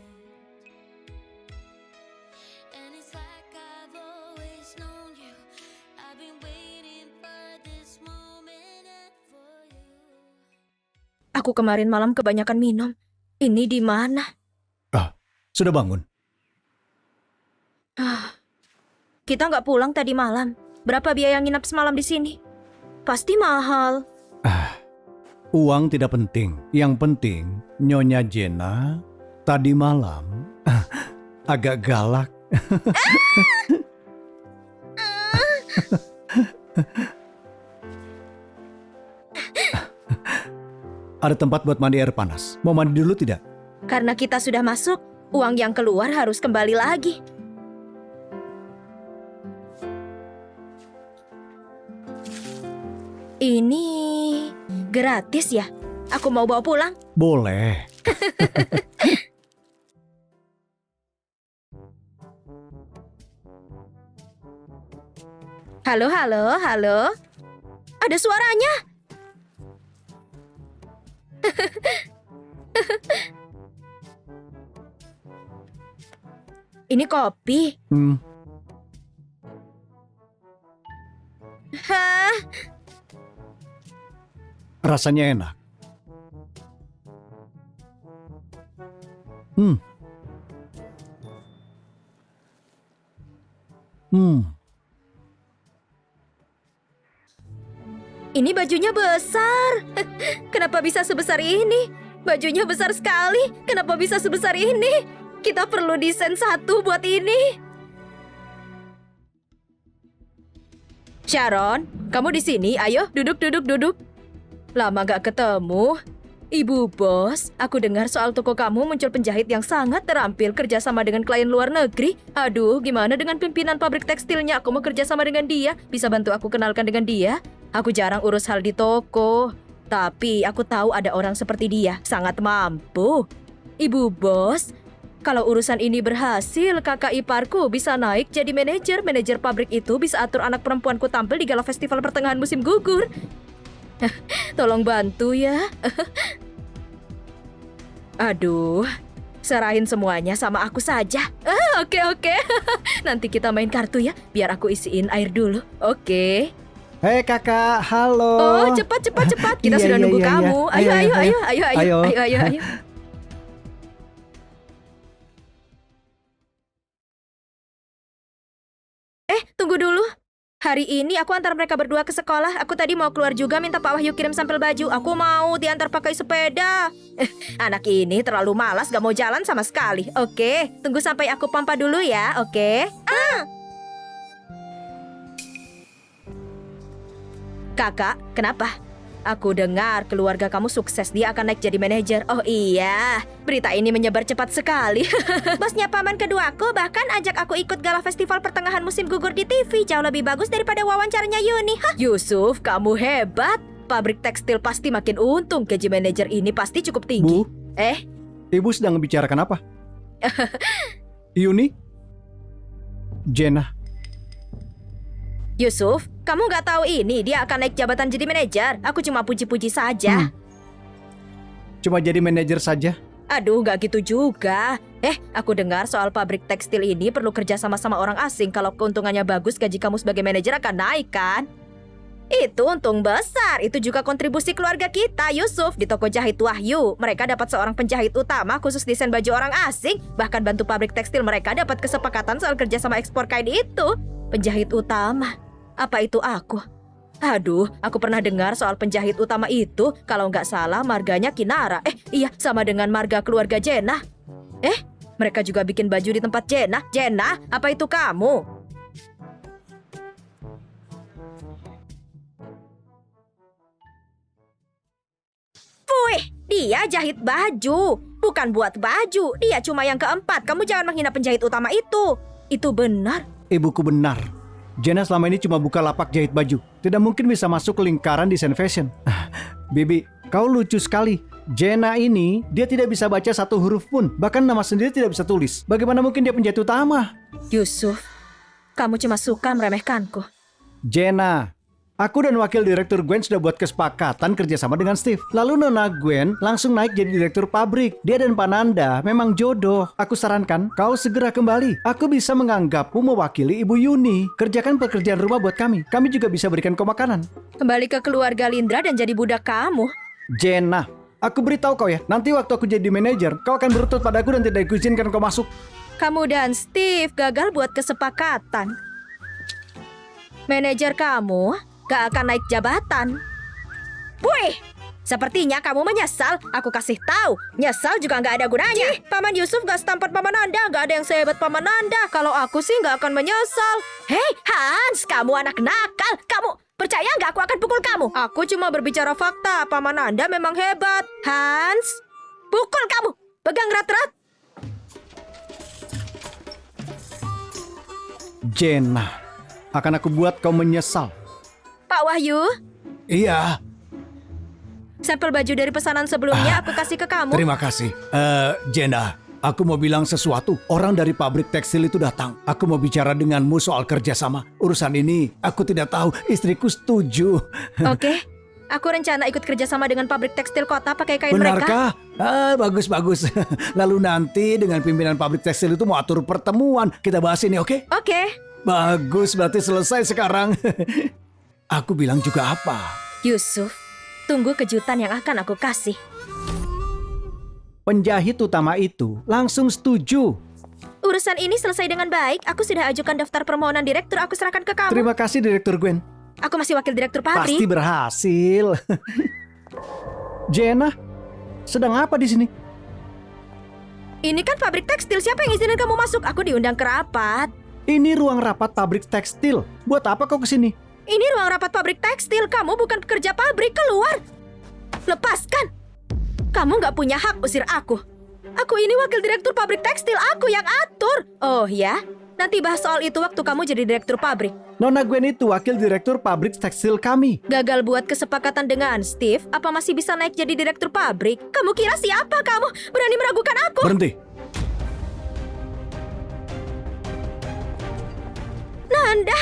and it's like I've always known you. I've been waiting for this moment and for you. Aku kemarin malam kebanyakan minum. Ini di mana? Sudah bangun? Kita nggak pulang tadi malam. Berapa biaya nginap semalam di sini? Pasti mahal. Uang tidak penting. Yang penting, Nyonya Jenna tadi malam agak galak. Ada tempat buat mandi air panas. Mau mandi dulu tidak? Karena kita sudah masuk, uang yang keluar harus kembali lagi. Ini gratis ya? Aku mau bawa pulang. Boleh. Halo, halo, halo. Ada suaranya. Ini kopi. Hah? Rasanya enak. Hmm. Ini bajunya besar. Kenapa bisa sebesar ini? Bajunya besar sekali. Kenapa bisa sebesar ini? Kita perlu desain satu buat ini. Sharon, kamu di sini? Ayo, duduk. Lama gak ketemu. Ibu bos, aku dengar soal toko kamu muncul penjahit yang sangat terampil kerjasama dengan klien luar negeri. Aduh, gimana dengan pimpinan pabrik tekstilnya? Aku mau kerjasama dengan dia. Bisa bantu aku kenalkan dengan dia? Aku jarang urus hal di toko. Tapi aku tahu ada orang seperti dia, sangat mampu. Ibu bos, kalau urusan ini berhasil, kakak iparku bisa naik jadi manajer. Manajer pabrik itu bisa atur anak perempuanku tampil di gala festival pertengahan musim gugur. Tolong bantu ya. Aduh, serahin semuanya sama aku saja. Oke. Nanti kita main kartu ya, biar aku isiin air dulu. Oke. Hei kakak, halo. Oh, cepat. Kita Iya, sudah iya, nunggu iya, kamu. iya. Ayo. Tunggu dulu. Hari ini aku antar mereka berdua ke sekolah. Aku tadi mau keluar juga minta Pak Wahyu kirim sampel baju. Aku mau diantar pakai sepeda. Anak ini terlalu malas, gak mau jalan sama sekali. Oke, tunggu sampai aku pompa dulu ya, oke? Kakak, kenapa? Aku dengar keluarga kamu sukses, dia akan naik jadi manajer. Oh iya, berita ini menyebar cepat sekali. Bosnya paman keduaku bahkan ajak aku ikut gala festival pertengahan musim gugur di TV. Jauh lebih bagus daripada wawancaranya Yuni. Yusuf, kamu hebat. Pabrik tekstil pasti makin untung. Gaji manajer ini pasti cukup tinggi. Bu, Ibu sedang membicarakan apa? Yuni? Jenna? Yusuf, kamu nggak tahu ini dia akan naik jabatan jadi manajer. Aku cuma puji-puji saja. Cuma jadi manajer saja? Aduh, nggak gitu juga. Aku dengar soal pabrik tekstil ini perlu kerja sama orang asing. Kalau keuntungannya bagus, gaji kamu sebagai manajer akan naik kan? Itu untung besar. Itu juga kontribusi keluarga kita, Yusuf. Di toko jahit Wahyu, mereka dapat seorang penjahit utama khusus desain baju orang asing. Bahkan bantu pabrik tekstil mereka dapat kesepakatan soal kerja sama ekspor kain itu. Penjahit utama. Apa itu aku? Aduh, aku pernah dengar soal penjahit utama itu. Kalau nggak salah marganya Kinara. Iya, sama dengan marga keluarga Jenna. Mereka juga bikin baju di tempat Jenna. Jenna, apa itu kamu? Wih, dia jahit baju. Bukan buat baju. Dia cuma yang keempat. Kamu jangan menghina penjahit utama itu. Itu benar. Ibuku benar. Jenna selama ini cuma buka lapak jahit baju. Tidak mungkin bisa masuk ke lingkaran desain fashion. Bibi, kau lucu sekali. Jenna ini, dia tidak bisa baca satu huruf pun. Bahkan nama sendiri tidak bisa tulis. Bagaimana mungkin dia penjahit utama? Yusuf, kamu cuma suka meremehkanku. Jenna, aku dan wakil direktur Gwen sudah buat kesepakatan kerjasama dengan Steve. Lalu Nona Gwen langsung naik jadi direktur pabrik. Dia dan Pananda memang jodoh. Aku sarankan kau segera kembali. Aku bisa menganggapmu mewakili Ibu Yuni. Kerjakan pekerjaan rumah buat kami. Kami juga bisa berikan kau makanan. Kembali ke keluarga Lindra dan jadi budak kamu. Jenna, aku beritahu kau ya. Nanti waktu aku jadi manajer, kau akan berlutut padaku dan tidak kuizinkan kau masuk. Kamu dan Steve gagal buat kesepakatan. Manajer kamu gak akan naik jabatan. Wih, sepertinya kamu menyesal. Aku kasih tahu, nyesal juga gak ada gunanya. Paman Yusuf gak setampan Paman Nanda. Gak ada yang sehebat Paman Nanda. Kalau aku sih gak akan menyesal. Hei Hans, kamu anak nakal. Kamu percaya gak aku akan pukul kamu? Aku cuma berbicara fakta. Paman Nanda memang hebat. Hans, pukul kamu. Pegang rat-rat. Jenna, akan aku buat kau menyesal. Pak Wahyu, Iya, sampel baju dari pesanan sebelumnya aku kasih ke kamu. terima kasih. Jenna, aku mau bilang sesuatu. Orang dari pabrik tekstil itu datang. Aku mau bicara denganmu soal kerjasama. Urusan ini aku tidak tahu. Istriku setuju. Oke, aku rencana ikut kerjasama dengan pabrik tekstil kota pakai kain mereka. Benarkah? Bagus. Lalu nanti dengan pimpinan pabrik tekstil itu mau atur pertemuan. Kita bahas ini, oke? Oke, Bagus, berarti selesai sekarang. Aku bilang juga apa? Yusuf, tunggu kejutan yang akan aku kasih. Penjahit utama itu langsung setuju. Urusan ini selesai dengan baik. Aku sudah ajukan daftar permohonan direktur. Aku serahkan ke kamu. Terima kasih Direktur Gwen. Aku masih wakil direktur pabrik. Pasti berhasil. Jenna, sedang apa di sini? Ini kan pabrik tekstil. Siapa yang izinin kamu masuk? Aku diundang ke rapat. Ini ruang rapat pabrik tekstil. Buat apa kau kesini? Ini ruang rapat pabrik tekstil. Kamu bukan pekerja pabrik. Keluar. Lepaskan. Kamu nggak punya hak usir aku. Aku ini wakil direktur pabrik tekstil. Aku yang atur. Oh ya? Nanti bahas soal itu waktu kamu jadi direktur pabrik. Nona Gwen itu wakil direktur pabrik tekstil kami. Gagal buat kesepakatan dengan Steve, apa masih bisa naik jadi direktur pabrik? Kamu kira siapa kamu? Berani meragukan aku? Berhenti. Nanda,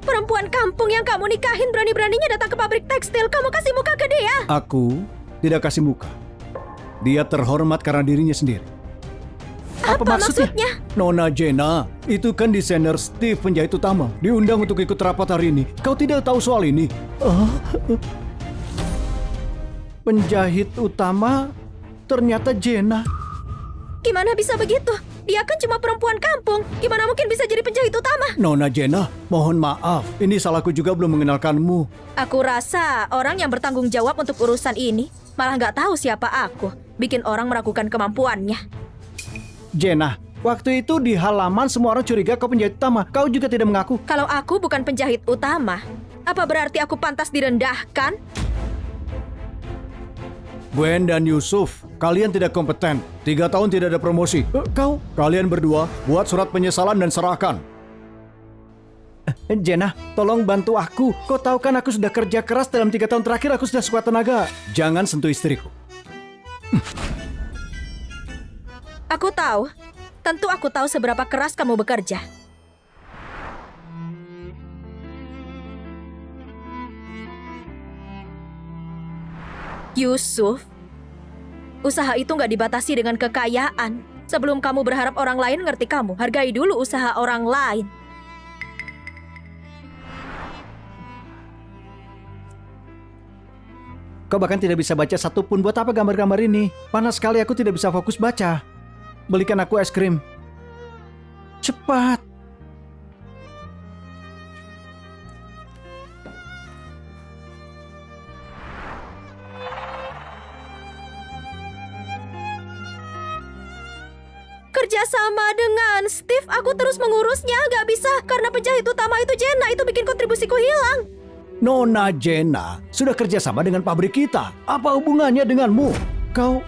perempuan kampung yang kamu nikahin berani-beraninya datang ke pabrik tekstil. Kamu kasih muka ke dia. Aku tidak kasih muka. Dia terhormat karena dirinya sendiri. Apa maksudnya? Nona Jenna, itu kan desainer Steve penjahit utama. Diundang untuk ikut rapat hari ini. Kau tidak tahu soal ini? Penjahit utama ternyata Jenna. Gimana bisa begitu? Dia kan cuma perempuan kampung. Gimana mungkin bisa jadi penjahit utama? Nona Jenna, mohon maaf. Ini salahku juga belum mengenalkanmu. Aku rasa orang yang bertanggung jawab untuk urusan ini malah nggak tahu siapa aku. Bikin orang meragukan kemampuannya. Jenna, waktu itu di halaman semua orang curiga kau penjahit utama. Kau juga tidak mengaku. Kalau aku bukan penjahit utama, apa berarti aku pantas direndahkan? Gwen dan Yusuf, kalian tidak kompeten. 3 tahun tidak ada promosi. Kalian berdua buat surat penyesalan dan serahkan. Jenna, tolong bantu aku. Kau tahu kan aku sudah kerja keras dalam 3 tahun terakhir. Aku sudah sekuat tenaga. Jangan sentuh istriku. Aku tahu. Tentu aku tahu seberapa keras kamu bekerja. Yusuf, usaha itu nggak dibatasi dengan kekayaan. Sebelum kamu berharap orang lain ngerti kamu, hargai dulu usaha orang lain. Kau bahkan tidak bisa baca satupun. Buat apa gambar-gambar ini? Panas sekali, aku tidak bisa fokus baca. Belikan aku es krim. Cepat. Kerjasama dengan Steve, aku terus mengurusnya. Gak bisa, karena penjahit utama itu Jenna. Itu bikin kontribusiku hilang. Nona Jenna sudah kerjasama dengan pabrik kita. Apa hubungannya denganmu? Kau...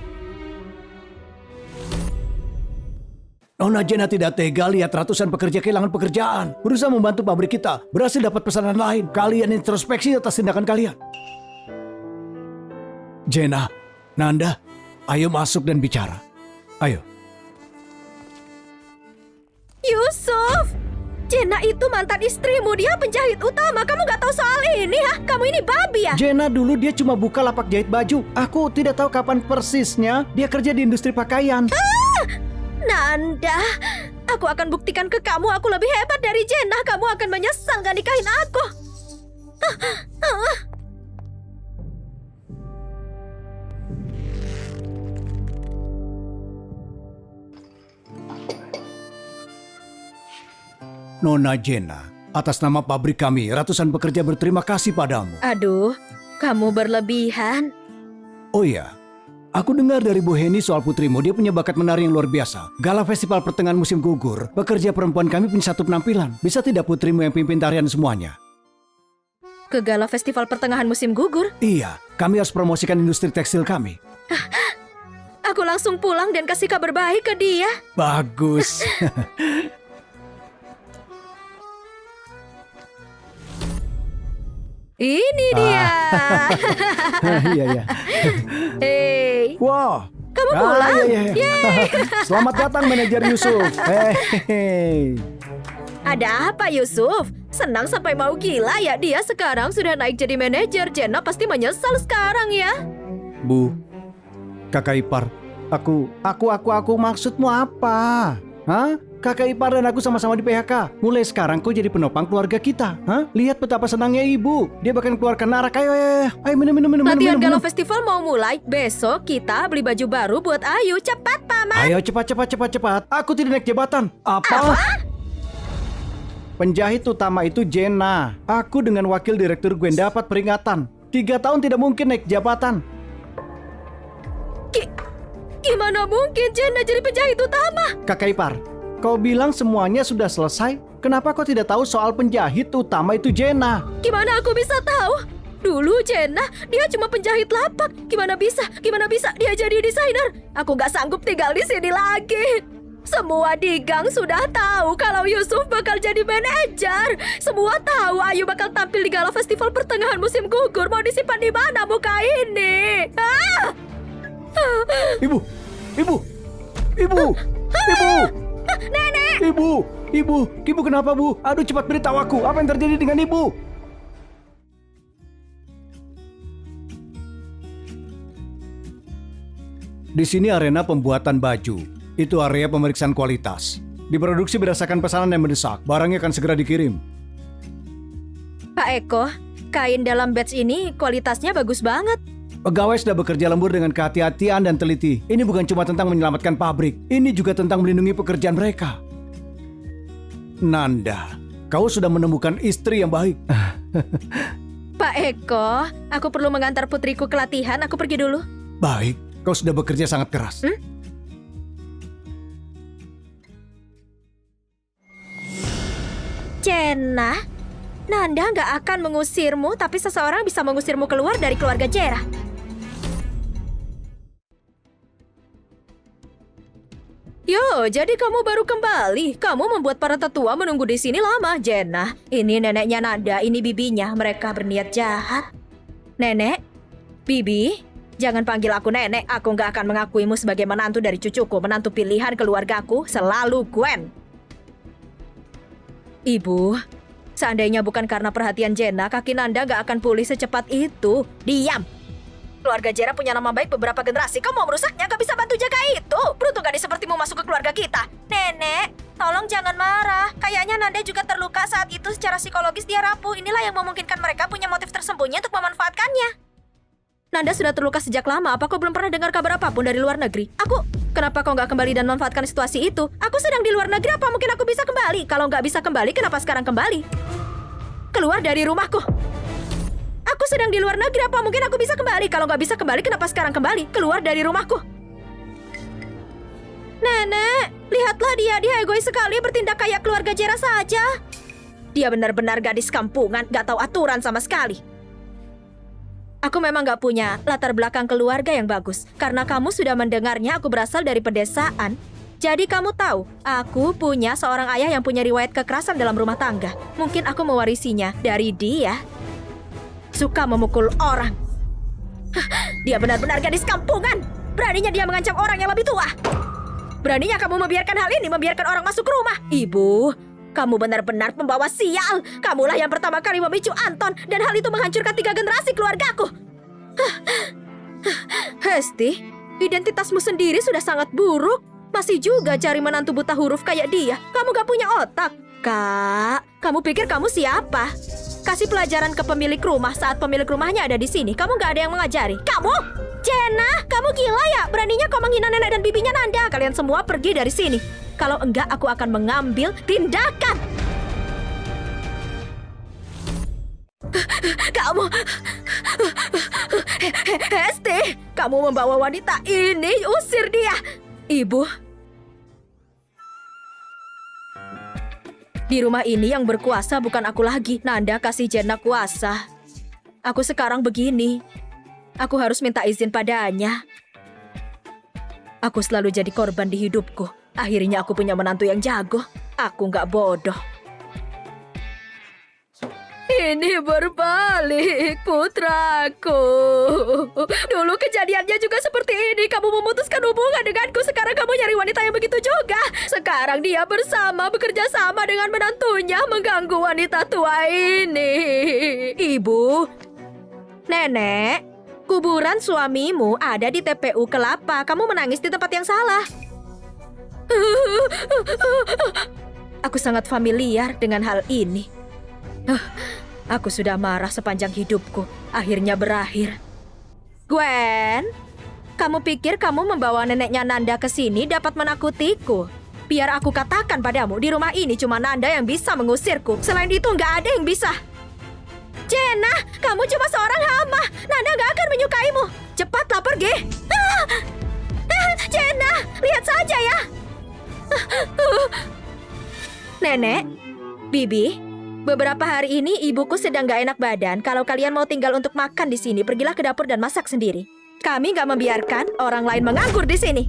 Nona Jenna tidak tega lihat ratusan pekerja kehilangan pekerjaan. Berusaha membantu pabrik kita. Berhasil dapat pesanan lain. Kalian introspeksi atas tindakan kalian. Jenna, Nanda, ayo masuk dan bicara. Ayo. Yusuf, Jenna itu mantan istrimu. Dia penjahit utama. Kamu gak tahu soal ini, ha? Kamu ini babi ya? Jenna dulu dia cuma buka lapak jahit baju. Aku tidak tahu kapan persisnya dia kerja di industri pakaian. Nanda, aku akan buktikan ke kamu aku lebih hebat dari Jenna. Kamu akan menyesal gak nikahin aku. Nona Jenna, atas nama pabrik kami, ratusan pekerja berterima kasih padamu. Aduh, kamu berlebihan. Oh iya, aku dengar dari Bu Heni soal putrimu. Dia punya bakat menari yang luar biasa. Gala festival pertengahan musim gugur, pekerja perempuan kami punya satu penampilan. Bisa tidak putrimu yang pimpin tarian semuanya? Ke gala festival pertengahan musim gugur? Iya, kami harus promosikan industri tekstil kami. Aku langsung pulang dan kasih kabar baik ke dia. Bagus. Ini dia. Iya, iya. Hei, Wow. kamu pulang? Iya, iya. Selamat datang manajer Yusuf. Hehehe. Ada apa Yusuf? Senang sampai mau gila ya, dia sekarang sudah naik jadi manajer. Jenna pasti menyesal sekarang ya. Bu, kakak ipar, aku maksudmu apa? Hah? Kakak ipar dan aku sama-sama di PHK. Mulai sekarang kau jadi penopang keluarga kita. Hah? Lihat betapa senangnya ibu. Dia bahkan keluarkan Nara. Ayo minum. Latihan galau festival mau mulai. Besok kita beli baju baru buat Ayu. Cepat, Paman. Ayo cepat. Aku tidak naik jabatan. Apa? Penjahit utama itu Jenna. Aku dengan wakil direktur Gwen dapat peringatan. 3 tahun tidak mungkin naik jabatan. Gimana mungkin Jenna jadi penjahit utama? Kakak ipar, kau bilang semuanya sudah selesai. Kenapa kau tidak tahu soal penjahit utama itu Jenna? Gimana aku bisa tahu? Dulu Jenna, dia cuma penjahit lapak. Gimana bisa dia jadi desainer? Aku gak sanggup tinggal di sini lagi. Semua di gang sudah tahu kalau Yusuf bakal jadi manajer. Semua tahu Ayu bakal tampil di gala festival pertengahan musim gugur. Mau disimpan di mana muka ini? Ah! Ibu! Nenek! Ibu kenapa bu? Aduh cepat beritahu aku, apa yang terjadi dengan ibu? Di sini arena pembuatan baju. Itu area pemeriksaan kualitas. Diproduksi berdasarkan pesanan yang mendesak. Barangnya akan segera dikirim. Pak Eko, kain dalam batch ini kualitasnya bagus banget. Pegawai sudah bekerja lembur dengan kehati-hatian dan teliti. Ini bukan cuma tentang menyelamatkan pabrik. Ini juga tentang melindungi pekerjaan mereka. Nanda, kau sudah menemukan istri yang baik. Pak Eko, aku perlu mengantar putriku ke latihan. Aku pergi dulu. Baik, kau sudah bekerja sangat keras. Jenna, Nanda nggak akan mengusirmu, tapi seseorang bisa mengusirmu keluar dari keluarga Jera. Yo, jadi kamu baru kembali. Kamu membuat para tetua menunggu di sini lama, Jenna. Ini neneknya Nanda, ini bibinya. Mereka berniat jahat. Nenek, Bibi, jangan panggil aku nenek. Aku nggak akan mengakuimu sebagai menantu dari cucuku. Menantu pilihan keluargaku selalu Gwen. Ibu, seandainya bukan karena perhatian Jenna, kaki Nanda nggak akan pulih secepat itu. Diam! Keluarga Jera punya nama baik beberapa generasi. Kamu mau merusaknya, gak bisa bantu jaga itu. Beruntung gadis sepertimu masuk ke keluarga kita. Nenek, tolong jangan marah. Kayaknya Nanda juga terluka saat itu. Secara psikologis dia rapuh. Inilah yang memungkinkan mereka punya motif tersembunyi untuk memanfaatkannya. Nanda sudah terluka sejak lama. Apa kau belum pernah dengar kabar apapun dari luar negeri? Kenapa kau nggak kembali dan memanfaatkan situasi itu? Aku sedang di luar negeri, apa mungkin aku bisa kembali? Kalau nggak bisa kembali, kenapa sekarang kembali? Keluar dari rumahku. Aku sedang di luar negeri, apa mungkin aku bisa kembali? Kalau nggak bisa kembali, kenapa sekarang kembali? Keluar dari rumahku. Nenek, lihatlah dia egois sekali, bertindak kayak keluarga Jera saja. Dia benar-benar gadis kampungan, nggak tahu aturan sama sekali. Aku memang nggak punya latar belakang keluarga yang bagus. Karena kamu sudah mendengarnya, aku berasal dari pedesaan. Jadi kamu tahu, aku punya seorang ayah yang punya riwayat kekerasan dalam rumah tangga. Mungkin aku mewarisinya dari dia. Suka memukul orang. Dia benar-benar gadis kampungan. Beraninya dia mengancam orang yang lebih tua. Beraninya kamu membiarkan hal ini, membiarkan orang masuk ke rumah. Ibu, kamu benar-benar pembawa sial. Kamulah yang pertama kali memicu Anton, dan hal itu menghancurkan 3 generasi keluargaku. Hesti, identitasmu sendiri sudah sangat buruk. Masih juga cari menantu buta huruf kayak dia. Kamu gak punya otak. Kak, kamu pikir kamu siapa? Kasih pelajaran ke pemilik rumah saat pemilik rumahnya ada di sini. Kamu gak ada yang mengajari. Kamu? Jenna, kamu gila ya? Beraninya kau menghina nenek dan bibinya Nanda. Kalian semua pergi dari sini. Kalau enggak, aku akan mengambil tindakan. Kamu... Hesti, kamu membawa wanita ini. Usir dia. Ibu... Di rumah ini yang berkuasa bukan aku lagi. Nanda kasih Jenna kuasa. Aku sekarang begini. Aku harus minta izin padanya. Aku selalu jadi korban di hidupku. Akhirnya aku punya menantu yang jago. Aku nggak bodoh. Ini berbalik, putraku. Dulu kejadiannya juga seperti ini. Kamu memutuskan hubungan denganku. Sekarang kamu nyari wanita yang begitu juga. Sekarang dia bekerja sama dengan menantunya mengganggu wanita tua ini. Ibu, Nenek, kuburan suamimu ada di TPU Kelapa. Kamu menangis di tempat yang salah. Aku sangat familiar dengan hal ini. Aku sudah marah sepanjang hidupku. Akhirnya berakhir. Gwen, kamu pikir kamu membawa neneknya Nanda ke sini dapat menakutiku? Biar aku katakan padamu, di rumah ini cuma Nanda yang bisa mengusirku. Selain itu nggak ada yang bisa. Jenna, kamu cuma seorang hama. Nanda nggak akan menyukaimu. Cepatlah pergi. Jenna, lihat saja ya. Nenek, Bibi, beberapa hari ini ibuku sedang gak enak badan. Kalau kalian mau tinggal untuk makan di sini, pergilah ke dapur dan masak sendiri. Kami gak membiarkan orang lain menganggur di sini.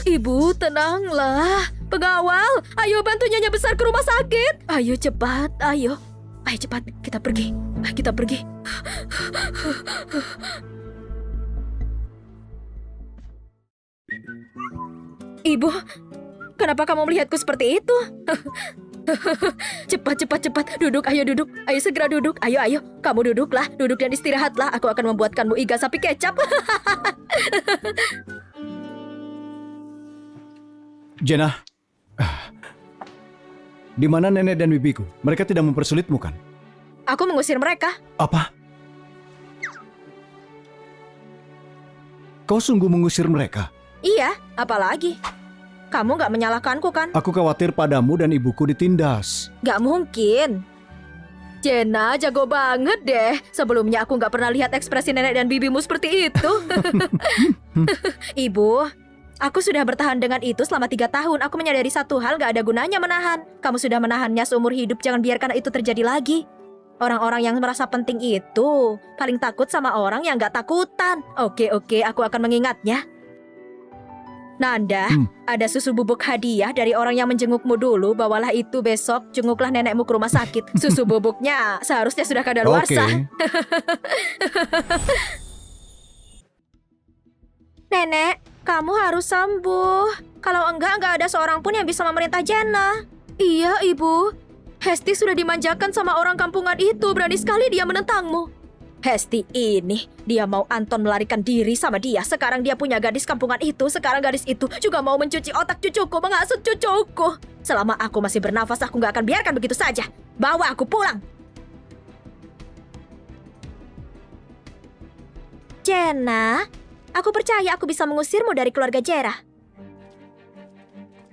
Ibu, tenanglah. Pengawal, ayo bantu Nyonya Besar ke rumah sakit. Ayo cepat, ayo. Ayo cepat, kita pergi. Ayo kita pergi. Ibu, kenapa kamu melihatku seperti itu? Cepat. Duduk, ayo duduk. Ayo segera duduk. Ayo. Kamu duduklah. Duduk dan istirahatlah. Aku akan membuatkanmu iga sapi kecap. Jenna, di mana nenek dan bibiku? Mereka tidak mempersulitmu kan? Aku mengusir mereka. Apa? Kau sungguh mengusir mereka? Iya, apalagi? Kamu gak menyalahkanku kan? Aku khawatir padamu dan ibuku ditindas. Gak mungkin. Jenna jago banget deh. Sebelumnya aku gak pernah lihat ekspresi nenek dan bibimu seperti itu. Ibu, aku sudah bertahan dengan itu selama 3 tahun. Aku menyadari satu hal, gak ada gunanya menahan. Kamu sudah menahannya seumur hidup, jangan biarkan itu terjadi lagi. Orang-orang yang merasa penting itu paling takut sama orang yang gak takutan. Oke, aku akan mengingatnya. Nanda, ada susu bubuk hadiah dari orang yang menjengukmu dulu. Bawalah itu besok, jenguklah nenekmu ke rumah sakit. Susu bubuknya seharusnya sudah kadaluarsa. Nenek, kamu harus sembuh. Kalau enggak ada seorang pun yang bisa memerintah Jenna. Iya, Ibu. Hesti sudah dimanjakan sama orang kampungan itu. Berani sekali dia menentangmu. Hesti ini, dia mau Anton melarikan diri sama dia. Sekarang dia punya gadis kampungan itu. Sekarang gadis itu juga mau mencuci otak cucuku, menghasut cucuku. Selama aku masih bernafas, aku gak akan biarkan begitu saja. Bawa aku pulang. Jenna, aku percaya aku bisa mengusirmu dari keluarga Jera.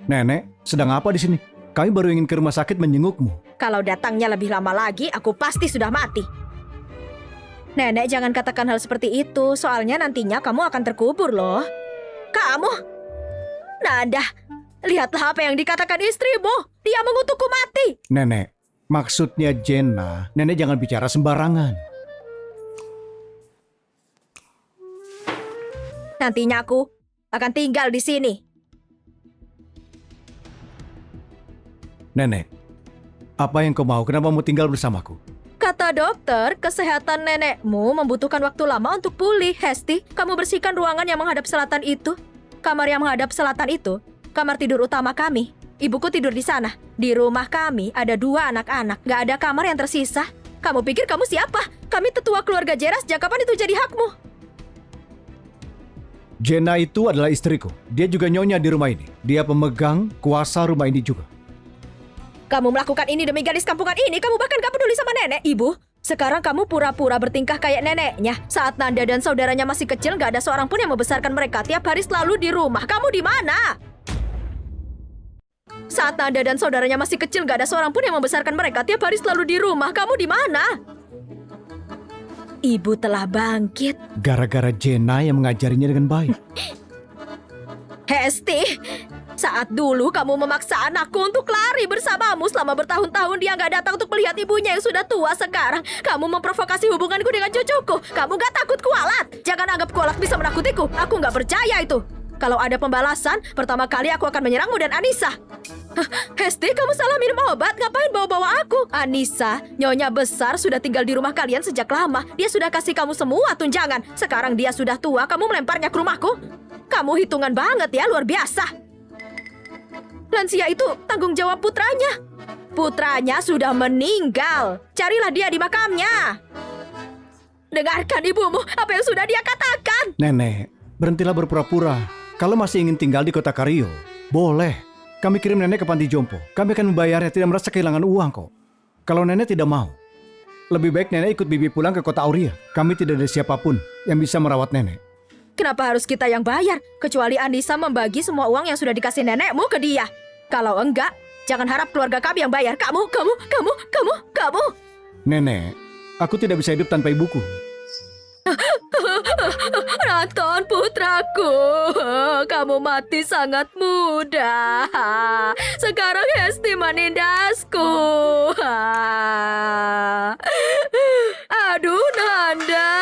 Nenek, sedang apa di sini? Kami baru ingin ke rumah sakit menjengukmu. Kalau datangnya lebih lama lagi, aku pasti sudah mati. Nenek, jangan katakan hal seperti itu. Soalnya nantinya kamu akan terkubur loh. Kamu? Nanda, lihatlah apa yang dikatakan istrimu. Dia mengutukku mati. Nenek, maksudnya Jenna. Nenek jangan bicara sembarangan. Nantinya aku akan tinggal di sini. Nenek, apa yang kau mau? Kenapa mau tinggal bersamaku? Kata dokter, kesehatan nenekmu membutuhkan waktu lama untuk pulih. Hesti, kamu bersihkan ruangan yang menghadap selatan itu. Kamar yang menghadap selatan itu, kamar tidur utama kami. Ibuku tidur di sana. Di rumah kami ada 2 anak-anak. Gak ada kamar yang tersisa. Kamu pikir kamu siapa? Kami tetua keluarga Jera. Sejak kapan itu jadi hakmu? Jenna itu adalah istriku. Dia juga nyonya di rumah ini. Dia pemegang kuasa rumah ini juga. Kamu melakukan ini demi gadis kampungan ini. Kamu bahkan gak peduli sama nenek. Ibu, sekarang kamu pura-pura bertingkah kayak neneknya. Saat Nanda dan saudaranya masih kecil, gak ada seorang pun yang membesarkan mereka. Tiap hari selalu di rumah. Kamu di mana? Saat Nanda dan saudaranya masih kecil, gak ada seorang pun yang membesarkan mereka. Tiap hari selalu di rumah. Kamu di mana? Ibu telah bangkit. Gara-gara Jenna yang mengajarinya dengan baik. Hesti, Saat dulu kamu memaksa anakku untuk lari bersamamu selama bertahun-tahun dia nggak datang untuk melihat ibunya yang sudah tua. Sekarang kamu memprovokasi hubunganku dengan cucuku. Kamu nggak takut kualat? Jangan anggap kualat bisa menakutiku. Aku nggak percaya itu. Kalau ada pembalasan, pertama kali aku akan menyerangmu dan Anissa. Hah, Hesti, kamu salah minum obat. Ngapain bawa-bawa aku? Anissa, nyonya besar sudah tinggal di rumah kalian sejak lama. Dia sudah kasih kamu semua tunjangan. Sekarang dia sudah tua, kamu melemparnya ke rumahku? Kamu hitungan banget ya, luar biasa. Lansia itu tanggung jawab putranya. Putranya sudah meninggal. Carilah dia di makamnya. Dengarkan ibumu, apa yang sudah dia katakan. Nenek, berhentilah berpura-pura. Kalau masih ingin tinggal di kota Kario, boleh. Kami kirim nenek ke panti jompo. Kami akan membayarnya, tidak merasa kehilangan uang kok. Kalau nenek tidak mau, lebih baik nenek ikut bibi pulang ke kota Auria. Kami tidak ada siapapun yang bisa merawat nenek. Kenapa harus kita yang bayar? Kecuali Anissa membagi semua uang yang sudah dikasih nenekmu ke dia. Kalau enggak, jangan harap keluarga kami yang bayar. Kamu. Nenek, aku tidak bisa hidup tanpa ibuku. Raton putraku, kamu mati sangat muda. Sekarang Hesti menindasku. Aduh Nanda,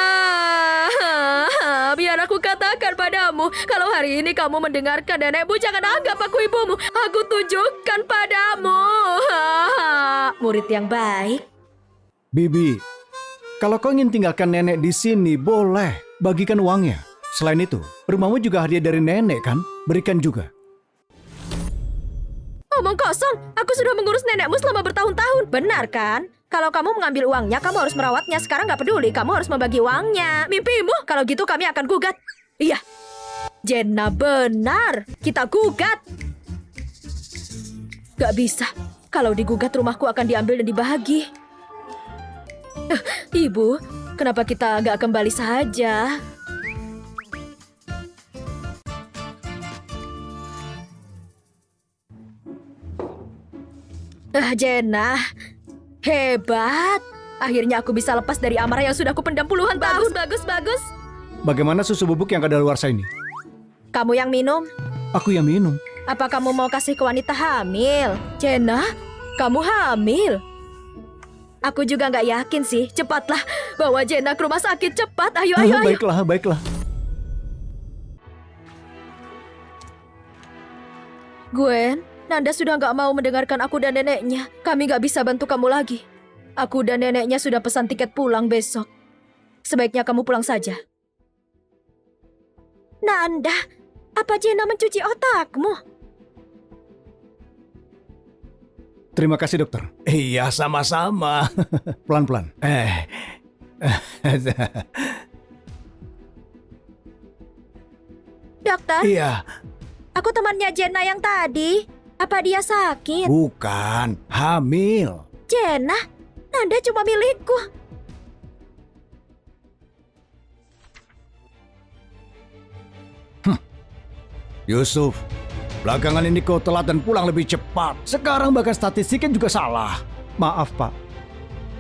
biar aku katakan padamu, kalau hari ini kamu mendengarkan nenekmu, jangan anggap aku ibumu. Aku tunjukkan padamu. Murid yang baik. Bibi, kalau kau ingin tinggalkan nenek di sini, boleh. Bagikan uangnya. Selain itu, rumahmu juga hadiah dari nenek kan? Berikan juga. Omong kosong, aku sudah mengurus nenekmu selama bertahun-tahun. Benar kan? Kalau kamu mengambil uangnya, kamu harus merawatnya. Sekarang nggak peduli, kamu harus membagi uangnya. Mimpimu, kalau gitu kami akan gugat. Iya, Jenna benar. Kita gugat. Gak bisa. Kalau digugat, rumahku akan diambil dan dibagi. Ibu, kenapa kita nggak kembali saja? Jenna, hebat. Akhirnya aku bisa lepas dari amarah yang sudah kupendam puluhan tahun. Bagus. Bagaimana susu bubuk yang kadaluarsa ini? Kamu yang minum? Aku yang minum. Apa kamu mau kasih ke wanita hamil? Jenna, kamu hamil? Aku juga nggak yakin sih. Cepatlah, bawa Jenna ke rumah sakit. Cepat, ayo. Baiklah. Gwen, Nanda sudah nggak mau mendengarkan aku dan neneknya. Kami nggak bisa bantu kamu lagi. Aku dan neneknya sudah pesan tiket pulang besok. Sebaiknya kamu pulang saja. Nanda, apa Jenna mencuci otakmu? Terima kasih dokter. Iya, sama-sama. Pelan-pelan. Dokter, Iya, aku temannya Jenna yang tadi. Apa dia sakit? bukan. Hamil. Jenna, Nanda cuma milikku. Yusuf, belakangan ini kau telat dan pulang lebih cepat. Sekarang bahkan statistiknya juga salah. Maaf Pak.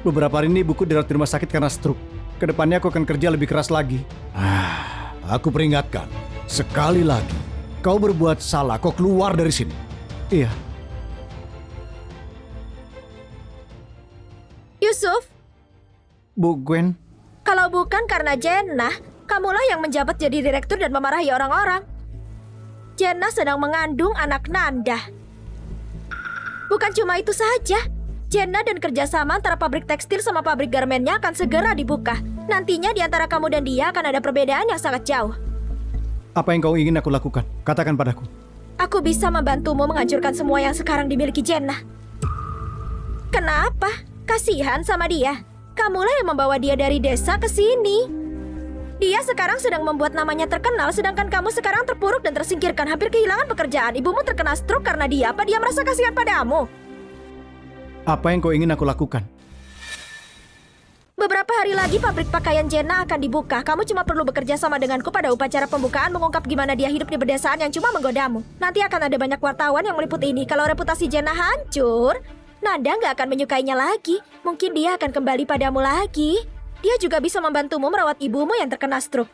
Beberapa hari ini ibuku dirawat di rumah sakit karena stroke. Kedepannya aku akan kerja lebih keras lagi. Aku peringatkan, sekali lagi, kau berbuat salah, kau keluar dari sini. Iya. Yusuf, Bu Gwen, kalau bukan karena Jenna, kamulah yang menjabat jadi direktur dan memarahi orang-orang. Jenna sedang mengandung anak Nanda. Bukan cuma itu saja. Jenna dan kerjasama antara pabrik tekstil sama pabrik garmennya akan segera dibuka. Nantinya di antara kamu dan dia akan ada perbedaan yang sangat jauh. apa yang kau ingin aku lakukan? Katakan padaku. Aku bisa membantumu menghancurkan semua yang sekarang dimiliki Jenna. Kenapa? Kasihan sama dia. Kamulah yang membawa dia dari desa ke sini. Dia sekarang sedang membuat namanya terkenal, sedangkan kamu sekarang terpuruk dan tersingkirkan, hampir kehilangan pekerjaan. Ibumu terkena stroke karena dia. Apa dia merasa kasihan padamu? Apa yang kau ingin aku lakukan? Beberapa hari lagi pabrik pakaian Jenna akan dibuka. Kamu cuma perlu bekerja sama denganku pada upacara pembukaan, mengungkap gimana dia hidup di pedesaan yang cuma menggodamu. Nanti akan ada banyak wartawan yang meliput ini. Kalau reputasi Jenna hancur, Nanda nggak akan menyukainya lagi. Mungkin dia akan kembali padamu lagi. Dia juga bisa membantumu merawat ibumu yang terkena stroke.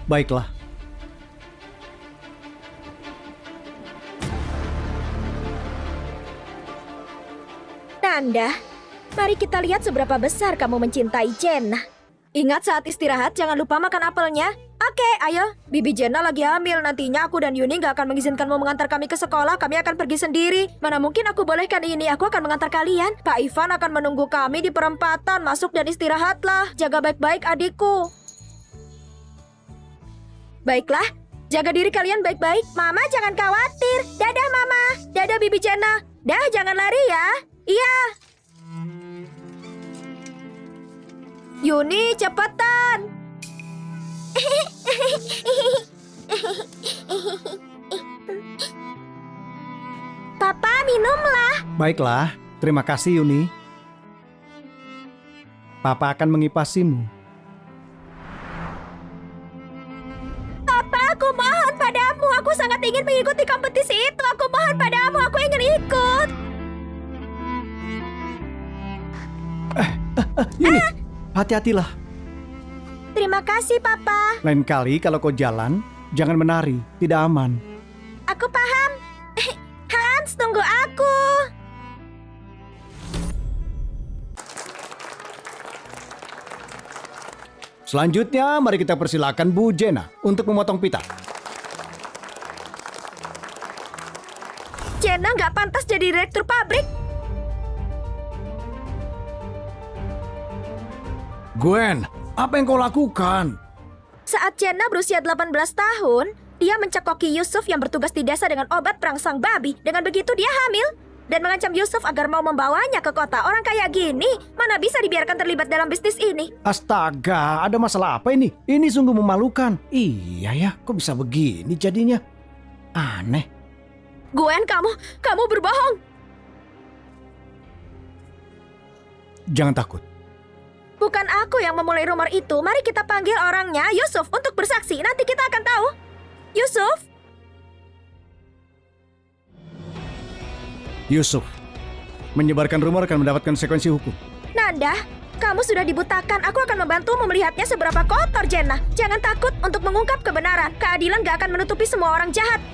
Baiklah. Nanda, mari kita lihat seberapa besar kamu mencintai Jenna. Ingat saat istirahat jangan lupa makan apelnya. Oke, ayo. Bibi Jenna lagi hamil. Nantinya aku dan Yuni gak akan mengizinkanmu mengantar kami ke sekolah. Kami akan pergi sendiri. Mana mungkin aku bolehkan ini. Aku akan mengantar kalian. Pak Ivan akan menunggu kami di perempatan. Masuk dan istirahatlah. Jaga baik-baik adikku. Baiklah. Jaga diri kalian baik-baik. Mama jangan khawatir. Dadah Mama. Dadah Bibi Jenna. Dah jangan lari ya. Iya. Yuni cepetan. Papa minumlah. Baiklah, terima kasih Yuni. Papa akan mengipasimu. Papa aku mohon padamu. Aku sangat ingin mengikuti kompetisi itu. Aku mohon padamu. Aku ingin ikut. Yuni, hati-hatilah. Terima kasih Papa. Lain kali kalau kau jalan, jangan menari, tidak aman. Aku paham. Hans, tunggu aku. Selanjutnya, mari kita persilakan Bu Jenna untuk memotong pita. Jenna nggak pantas jadi direktur pabrik. Gwen, apa yang kau lakukan? Saat Jenna berusia 18 tahun, dia mencekoki Yusuf yang bertugas di desa dengan obat perangsang babi. Dengan begitu dia hamil dan mengancam Yusuf agar mau membawanya ke kota. Orang kayak gini, mana bisa dibiarkan terlibat dalam bisnis ini? Astaga, ada masalah apa ini? Ini sungguh memalukan. Iya ya, kok bisa begini jadinya? Aneh. Gwen, kamu berbohong. Jangan takut. Bukan aku yang memulai rumor itu. Mari kita panggil orangnya, Yusuf, untuk bersaksi. Nanti kita akan tahu. Yusuf? Yusuf, menyebarkan rumor akan mendapatkan konsekuensi hukum. Nanda, kamu sudah dibutakan. Aku akan membantumu melihatnya seberapa kotor Jenna. Jangan takut untuk mengungkap kebenaran. Keadilan gak akan menutupi semua orang jahat.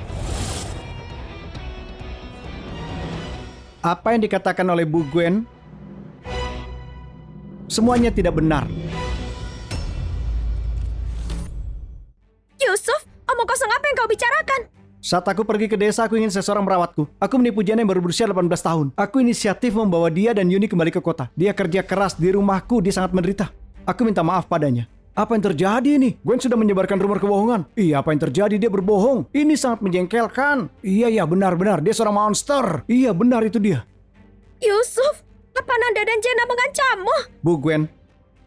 Apa yang dikatakan oleh Bu Gwen, semuanya tidak benar. Yusuf, omong kosong apa yang kau bicarakan? Saat aku pergi ke desa, aku ingin seseorang merawatku. Aku menipu Jenna yang baru berusia 18 tahun. Aku inisiatif membawa dia dan Yuni kembali ke kota. Dia kerja keras di rumahku, dia sangat menderita. Aku minta maaf padanya. Apa yang terjadi nih? Gwen sudah menyebarkan rumor kebohongan. Iya, apa yang terjadi? Dia berbohong. Ini sangat menjengkelkan. Iya, benar-benar. Dia seorang monster. Iya, benar itu dia. Yusuf, apa Nanda dan Jenna mengancammu? Bu Gwen,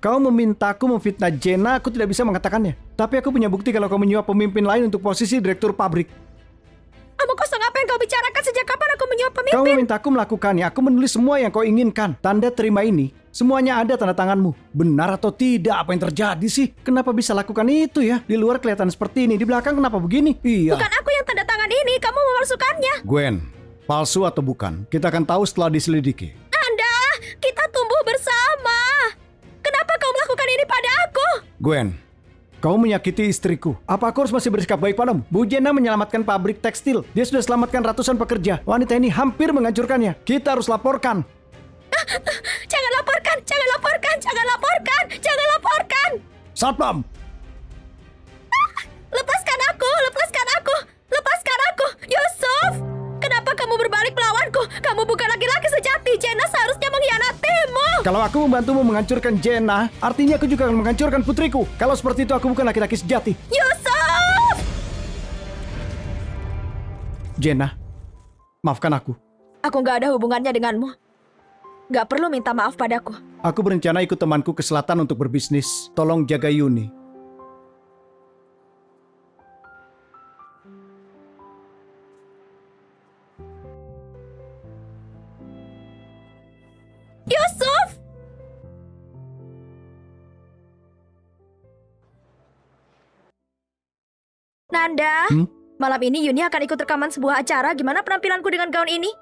kau memintaku memfitnah Jenna, aku tidak bisa mengatakannya. Tapi aku punya bukti kalau kau menyuap pemimpin lain untuk posisi direktur pabrik. Omong kosong apa yang kau bicarakan? Sejak kapan aku menyuap Kau pemimpin? memintaku melakukannya. Aku menulis semua yang kau inginkan. Tanda terima ini, semuanya ada tanda tanganmu. Benar atau tidak? Apa yang terjadi sih? Kenapa bisa lakukan itu ya? Di luar kelihatan seperti ini, di belakang kenapa begini? Iya. Bukan aku yang tanda tangan ini, kamu memalsukannya. Gwen, palsu atau bukan? Kita akan tahu setelah diselidiki. Nanda, kita tumbuh bersama. Kenapa kau melakukan ini pada aku? Gwen, kau menyakiti istriku. Apa aku harus masih bersikap baik padamu? Bu Jenna menyelamatkan pabrik tekstil. Dia sudah selamatkan ratusan pekerja. Wanita ini hampir menghancurkannya. Kita harus laporkan. Jangan laporkan, jangan laporkan, jangan laporkan, jangan laporkan. Satpam! Lepaskan aku, lepaskan aku, lepaskan aku. Yusuf, kenapa kamu berbalik melawanku? Kamu bukan laki-laki sejati. Jenna seharusnya mengkhianatimu. Kalau aku membantumu menghancurkan Jenna, artinya aku juga akan menghancurkan putriku. Kalau seperti itu aku bukan laki-laki sejati. Yusuf! Jenna, maafkan aku. Aku gak ada hubungannya denganmu. Gak perlu minta maaf padaku. Aku berencana ikut temanku ke selatan untuk berbisnis. Tolong jaga Yuni. Yusuf! Nanda, malam ini Yuni akan ikut rekaman sebuah acara. Gimana penampilanku dengan gaun ini?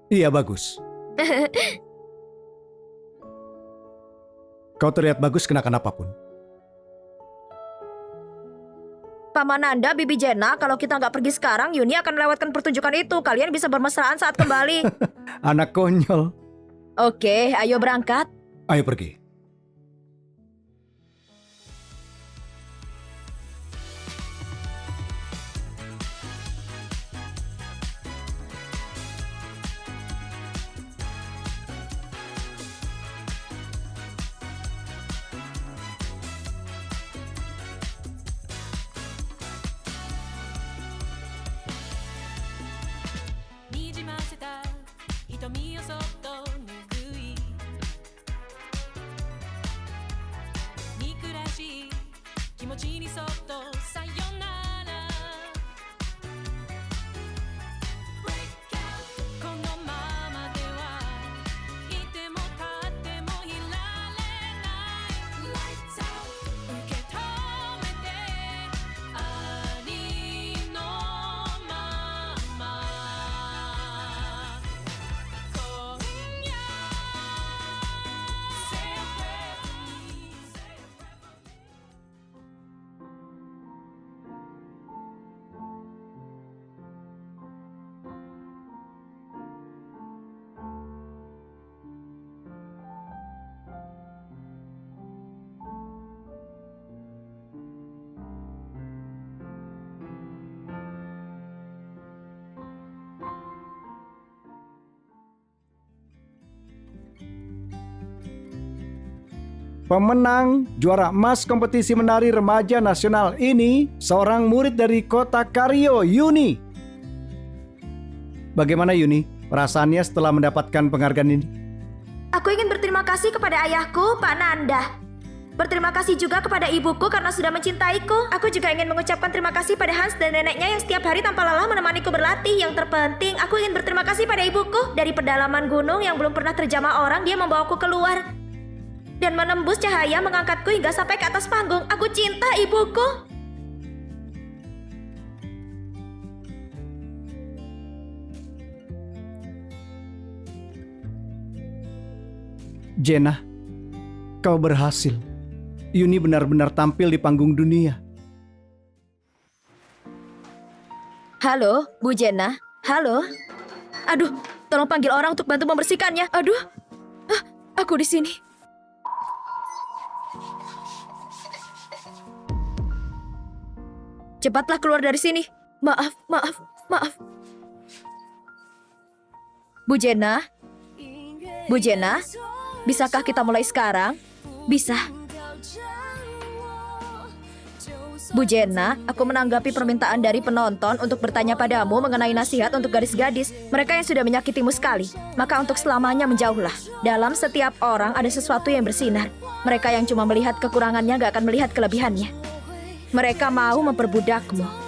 Iya, bagus. Kau terlihat bagus kenakan apapun. Paman Nanda, Bibi Jena, kalau kita nggak pergi sekarang, Yuni akan melewatkan pertunjukan itu. Kalian bisa bermesraan saat kembali. Anak konyol. Oke, ayo berangkat. Ayo pergi. Pemenang juara emas kompetisi menari remaja nasional ini seorang murid dari kota Kario, Yuni. Bagaimana Yuni perasaannya setelah mendapatkan penghargaan ini? Aku ingin berterima kasih kepada ayahku, Pak Nanda. Berterima kasih juga kepada ibuku karena sudah mencintaiku. Aku juga ingin mengucapkan terima kasih pada Hans dan neneknya yang setiap hari tanpa lelah menemaniku berlatih. Yang terpenting, aku ingin berterima kasih pada ibuku. Dari pedalaman gunung yang belum pernah terjamah orang, dia membawaku keluar dan menembus cahaya mengangkatku hingga sampai ke atas panggung. Aku cinta ibuku. Jena, kau berhasil. Yuni benar-benar tampil di panggung dunia. Halo, Bu Jena. Halo. Aduh, tolong panggil orang untuk bantu membersihkannya. Aduh. Aku di sini. Cepatlah keluar dari sini. Maaf. Bu Jena? Bu Jena? Bisakah kita mulai sekarang? Bisa. Bu Jena, aku menanggapi permintaan dari penonton untuk bertanya padamu mengenai nasihat untuk gadis-gadis. Mereka yang sudah menyakitimu sekali. Maka untuk selamanya menjauhlah. Dalam setiap orang ada sesuatu yang bersinar. Mereka yang cuma melihat kekurangannya gak akan melihat kelebihannya. Mereka mau memperbudakmu.